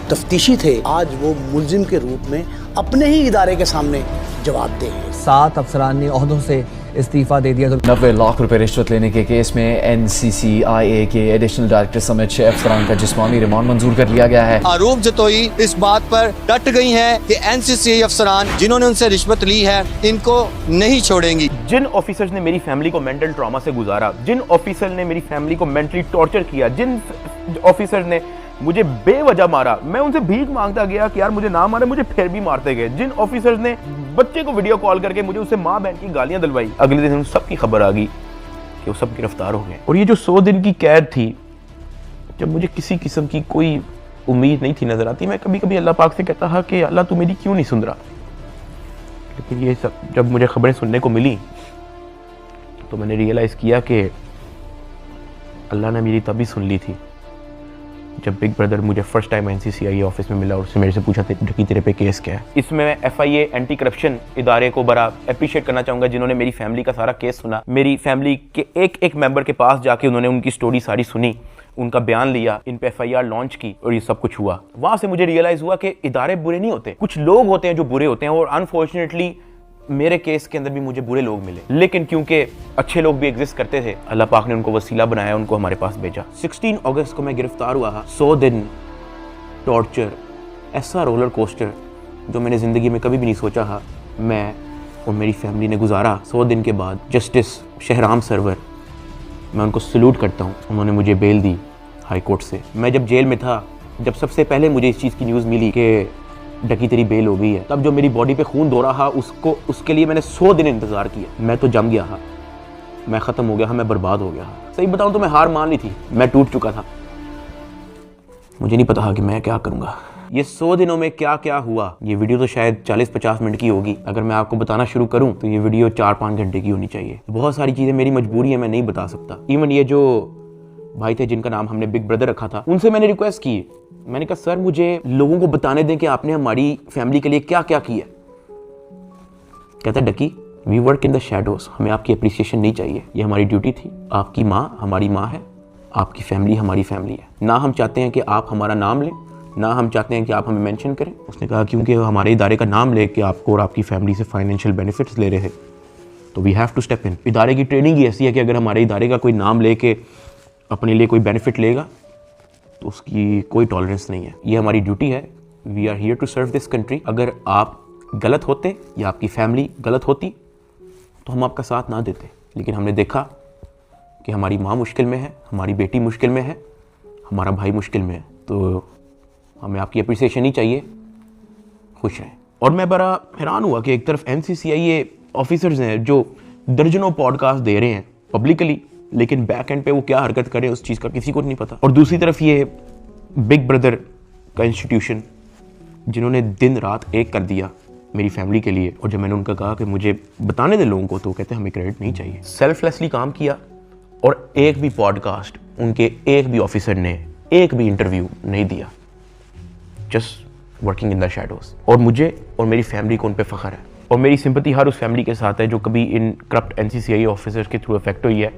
तफ्तीशी थे आज वो मुलजिम के रूप में अपने ही इदारे के सामने जवाब दे। 7 अफसरान ने ओहदों से इस्तीफा दे दिया। 90 लाख रुपए रिश्वत लेने के केस में NCCI के एडिशनल डायरेक्टर समेत 6 अफसरान का जिस्मानी रिमांड मंजूर कर लिया गया है। अरूब जतोई इस बात पर डट गई हैं कि NCCI अफसरान जिन्होंने उनसे रिश्वत ली है इनको नहीं छोड़ेंगी। जिन ऑफिसर्स ने मेरी फैमिली को मेंटल ट्रॉमा से गुजारा, जिन ऑफिसर ने मेरी फैमिली को मेंटली टॉर्चर किया, जिन ऑफिसर ने मुझे बेवजह मारा। मैं उनसे भीख मांगता गया कि यार मुझे ना मारे, मुझे फिर भी मारते गए। जिन ऑफिसर्स ने बच्चे को वीडियो कॉल करके मुझे उससे माँ बहन की गालियां दिलवाई, अगले दिन सबकी खबर आ गई कि वो सब गिरफ्तार हो गए। और ये जो 100 दिन की कैद थी, जब मुझे किसी किस्म की कोई उम्मीद नहीं थी नजर आती, मैं कभी कभी अल्लाह पाक से कहता था कि अल्लाह तू मेरी क्यों नहीं सुन रहा। लेकिन ये सब जब मुझे खबरें सुनने को मिली तो मैंने रियलाइज़ किया कि अल्लाह ने मेरी तभी सुन ली थी जब बिग ब्रदर मुझे फर्स्ट टाइम NCCI ऑफिस में मिला और उससे मेरे से पूछा था कि तेरे पे केस क्या है। इसमें मैं FIA एंटी करप्शन इदारे को बड़ा अप्रिशिएट करना चाहूँगा, जिन्होंने मेरी फैमिली का सारा केस सुना। मेरी फैमिली के एक एक मेंबर के पास जाके उन्होंने उनकी स्टोरी सारी सुनी, उनका बयान लिया, इन पे FIR लॉन्च की और ये सब कुछ हुआ। वहाँ से मुझे रियलाइज़ हुआ कि इदारे बुरे नहीं होते, कुछ लोग होते हैं जो बुरे होते हैं। और अनफॉर्चुनेटली मेरे केस के अंदर भी मुझे बुरे लोग मिले, लेकिन क्योंकि अच्छे लोग भी एग्जिस्ट करते थे, अल्लाह पाक ने उनको वसीला बनाया, उनको हमारे पास भेजा। 16 अगस्त को मैं गिरफ्तार हुआ। 100 दिन टॉर्चर, ऐसा रोलर कोस्टर जो मैंने ज़िंदगी में कभी भी नहीं सोचा था मैं और मेरी फैमिली ने गुजारा। 100 दिन के बाद जस्टिस शहराम सरवर, मैं उनको सल्यूट करता हूँ, उन्होंने मुझे बेल दी हाई कोर्ट से। मैं जब जेल में था, जब सबसे पहले मुझे इस चीज़ की न्यूज़ मिली कि डकी तेरी बेल हो गई है, तब जो मेरी बॉडी पे खून दौड़ा था उसके लिए मैंने 100 दिन इंतज़ार किया। मैं तो जम गया था, मैं ख़त्म हो गया था, मैं बर्बाद हो गया था। सही बताऊँ तो मैं हार मान ली थी, मैं टूट चुका था। मुझे नहीं पता था कि मैं क्या करूँगा। ये 100 दिनों में क्या क्या हुआ, ये वीडियो तो शायद 40-50 मिनट की होगी। अगर मैं आपको बताना शुरू करूँ तो ये वीडियो 4-5 घंटे की होनी चाहिए। बहुत सारी चीज़ें मेरी मजबूरी है, मैं नहीं बता सकता। इवन ये जो भाई थे जिनका नाम हमने बिग ब्रदर रखा था, उनसे मैंने रिक्वेस्ट की, मैंने कहा सर मुझे लोगों को बताने दें कि आपने हमारी फैमिली के लिए क्या क्या किया। कहता Ducky we work in the shadows, हमें आपकी अप्रिसिएशन नहीं चाहिए, ये हमारी ड्यूटी थी। आपकी माँ हमारी माँ है, आपकी फैमिली हमारी फैमिली है। ना हम चाहते हैं कि आप हमारा नाम लें, ना हम चाहते हैं कि आप हमें मेंशन करें। उसने कहा क्योंकि हमारे इदारे का नाम लेके आपको और आपकी फैमिली से फाइनेंशियल बेनिफिट्स ले रहे हैं तो we have to step in. इदारे की ट्रेनिंग ही ऐसी है कि अगर हमारे इदारे का कोई नाम लेके अपने लिए कोई बेनिफिट लेगा तो उसकी कोई टॉलरेंस नहीं है। ये हमारी ड्यूटी है, we are here to serve this country. अगर आप गलत होते या आपकी फैमिली गलत होती तो हम आपका साथ ना देते, लेकिन हमने देखा कि हमारी माँ मुश्किल में है, हमारी बेटी मुश्किल में है, हमारा भाई मुश्किल में है, तो हमें आपकी अप्रिसिएशन ही चाहिए। खुश रहें। और मैं बड़ा हैरान हुआ कि एक तरफ NCCI ऑफिसर्स हैं जो दर्जनों पॉडकास्ट दे रहे हैं पब्लिकली, लेकिन बैक एंड पे वो क्या हरकत करे उस चीज़ का किसी को नहीं पता। और दूसरी तरफ ये बिग ब्रदर का इंस्टीट्यूशन जिन्होंने दिन रात एक कर दिया मेरी फैमिली के लिए। और जब मैंने उनका कहा कि मुझे बताने दे लोगों को, तो कहते हमें क्रेडिट नहीं चाहिए। सेल्फलेसली काम किया और एक भी पॉडकास्ट उनके एक भी ऑफिसर ने एक भी इंटरव्यू नहीं दिया, just working in the shadows. और मुझे और मेरी फैमिली को उन पर फ़ख्र है। और मेरी सिंपैथी हर उस फैमिली के साथ है जो कभी इन करप्ट NCCI ऑफिसर्स के थ्रू अफेक्ट हुई है।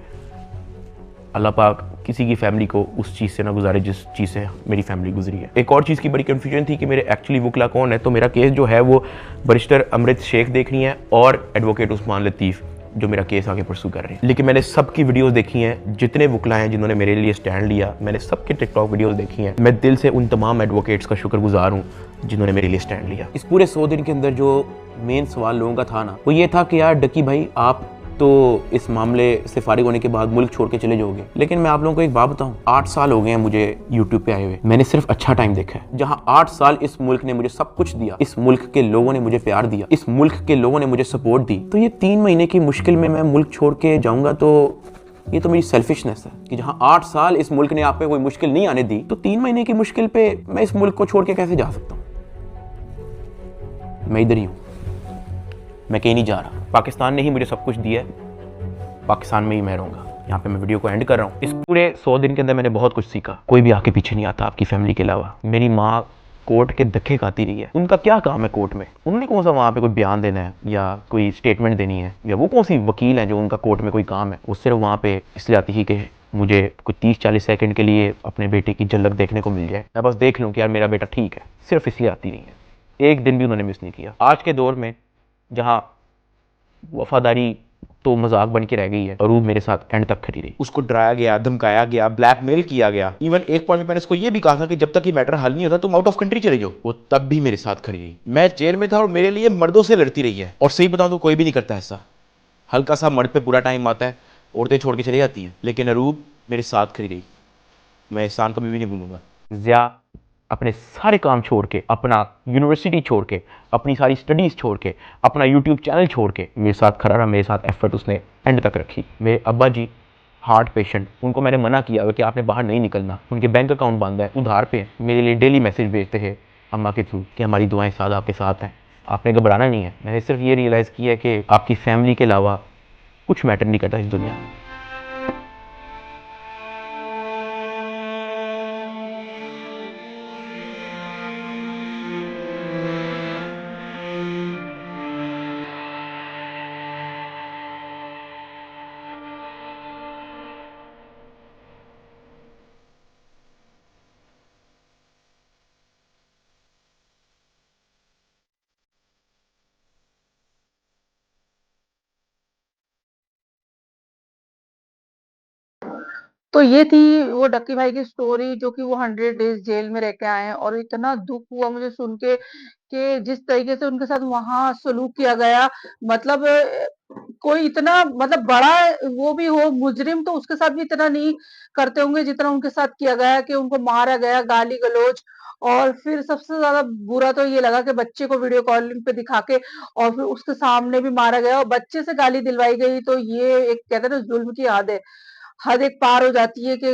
अल्लाह पाक किसी की फैमिली को उस चीज़ से ना गुजारे जिस चीज़ से मेरी फैमिली गुजरी है। एक और चीज़ की बड़ी कन्फ्यूजन थी कि मेरे एक्चुअली वकला कौन है। तो मेरा केस जो है वो बैरिस्टर अमृत शेख देख रही हैं और एडवोकेट उस्मान लतीफ़ जो मेरा केस आगे परसू कर रहे हैं। लेकिन मैंने सबकी वीडियोस देखी हैं, जितने वकला हैं जिन्होंने मेरे लिए स्टैंड लिया, मैंने सबके टिकटॉक वीडियोस देखी हैं। मैं दिल से उन तमाम एडवोकेट्स का शुक्रगुजार हूँ जिन्होंने मेरे लिए स्टैंड लिया। इस पूरे 100 दिन के अंदर जो मेन सवाल लोगों का था ना, वो ये था कि यार डकी भाई आप तो इस मामले से फारिग होने के बाद मुल्क छोड़ के चले जाओगे। लेकिन मैं आप लोगों को एक बात बताऊं, 8 साल हो गए हैं मुझे यूट्यूब पे आए हुए, मैंने सिर्फ अच्छा टाइम देखा है। जहां 8 साल इस मुल्क ने मुझे सब कुछ दिया, इस मुल्क के लोगों ने मुझे प्यार दिया, इस मुल्क के लोगों ने मुझे सपोर्ट दी, तो ये 3 महीने की मुश्किल में मैं मुल्क छोड़ के जाऊंगा तो ये तो मेरी सेल्फिशनेस है कि जहां 8 साल इस मुल्क ने आप पे कोई मुश्किल नहीं आने दी, तो 3 महीने की मुश्किल पे मैं इस मुल्क को छोड़ के कैसे जा सकता हूँ। मैं इधर ही हूँ, मैं कहीं नहीं जा रहा। पाकिस्तान ने ही मुझे सब कुछ दिया है, पाकिस्तान में ही मैं रहूँगा। यहाँ पे मैं वीडियो को एंड कर रहा हूँ। इस पूरे 100 दिन के अंदर मैंने बहुत कुछ सीखा। कोई भी आके पीछे नहीं आता आपकी फैमिली के अलावा। मेरी माँ कोर्ट के धक्के खाती रही है, उनका क्या काम है कोर्ट में? उन्होंने कौन सा वहाँ पे कोई बयान देना है या कोई स्टेटमेंट देनी है, या वो कौन सी वकील है जो उनका कोर्ट में कोई काम है? वो सिर्फ वहाँ पे इसलिए आती थी कि मुझे कोई 30-40 सेकंड के लिए अपने बेटे की झलक देखने को मिल जाए, मैं बस देख लूँ कि यार मेरा बेटा ठीक है। सिर्फ इसलिए आती रही है, एक दिन भी उन्होंने मिस नहीं किया। आज के दौर में जहाँ वफादारी तो मजाक बन के रह गई है, और वो मेरे साथ एंड तक खड़ी रही। उसको डराया गया, धमकाया गया, ब्लैकमेल किया गया। इवन एक पॉइंट में मैंने उसको ये भी कहा था कि जब तक ये मैटर हल नहीं होता तुम आउट ऑफ कंट्री चले जाओ। वो तब भी मेरे साथ खड़ी रही। मैं जेल में था और मेरे लिए मर्दों से लड़ती रही है। और सही बताऊं तो कोई भी नहीं करता ऐसा। हल्का सा मर्द पे पूरा टाइम आता है, औरतें छोड़ के चली जाती हैं, लेकिन अरूब मेरे साथ खड़ी रही। मैं एहसान कभी भी नहीं भूलूंगा। ज़िया अपने सारे काम छोड़ के, अपना यूनिवर्सिटी छोड़ के, अपनी सारी स्टडीज़ छोड़ के, अपना यूट्यूब चैनल छोड़ के मेरे साथ खड़ा रहा, मेरे साथ एफर्ट उसने एंड तक रखी। मेरे अब्बा जी हार्ट पेशेंट, उनको मैंने मना किया कि आपने बाहर नहीं निकलना, उनके बैंक अकाउंट बंद है, उधार पे है, मेरे लिए डेली मैसेज भेजते हैं अम्मा के थ्रू कि हमारी दुआएं साथ आपके साथ हैं, आपने घबराना नहीं है। मैंने सिर्फ ये रियलाइज़ किया है कि आपकी फैमिली के अलावा कुछ मैटर नहीं करता इस दुनिया में। तो ये थी वो डक्की भाई की स्टोरी, जो कि वो 100 डेज जेल में रह के आए हैं, और इतना दुख हुआ मुझे सुन के कि जिस तरीके से उनके साथ वहां सलूक किया गया, मतलब कोई इतना मतलब बड़ा वो भी हो मुजरिम तो उसके साथ भी इतना नहीं करते होंगे जितना उनके साथ किया गया, कि उनको मारा गया, गाली गलौज। और फिर सबसे ज्यादा बुरा तो ये लगा कि बच्चे को वीडियो कॉलिंग पे दिखा के और फिर उसके सामने भी मारा गया और बच्चे से गाली दिलवाई गई। तो ये एक कहते हैं ना जुल्म की हद एक पार हो जाती है कि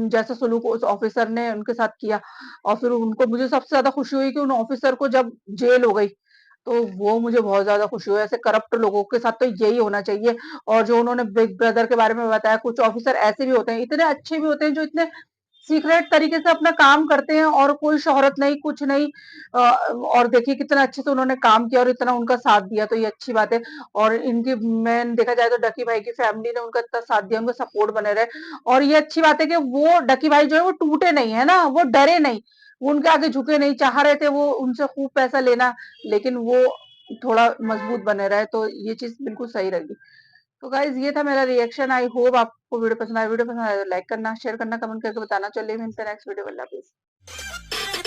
जैसा सलूक उस ऑफिसर ने उनके साथ किया। और फिर उनको मुझे सबसे ज्यादा खुशी हुई कि उन ऑफिसर को जब जेल हो गई, तो वो मुझे बहुत ज्यादा खुशी हुई। ऐसे करप्ट लोगों के साथ तो यही होना चाहिए। और जो उन्होंने बिग ब्रदर के बारे में बताया, कुछ ऑफिसर ऐसे भी होते हैं, इतने अच्छे भी होते हैं, जो इतने सीक्रेट तरीके से अपना काम करते हैं और कोई शोहरत नहीं, कुछ नहीं। और देखिए कितना अच्छे से उन्होंने काम किया और इतना उनका साथ दिया, तो ये अच्छी बात है। और इनकी मेन देखा जाए तो डकी भाई की फैमिली ने उनका इतना साथ दिया, उनका सपोर्ट बने रहे। और ये अच्छी बात है कि वो डकी भाई जो है वो टूटे नहीं है ना, वो डरे नहीं, वो उनके आगे झुके नहीं। चाह रहे थे वो उनसे खूब पैसा लेना, लेकिन वो थोड़ा मजबूत बने रहे, तो ये चीज बिल्कुल सही रहेगी। तो गाइज ये था मेरा रिएक्शन। आई होप आपको वीडियो पसंद आया। वीडियो पसंद आया तो लाइक करना, शेयर करना, कमेंट करके बताना। चलिए मिलते हैं नेक्स्ट वीडियो में। अल्लाह हाफिज़।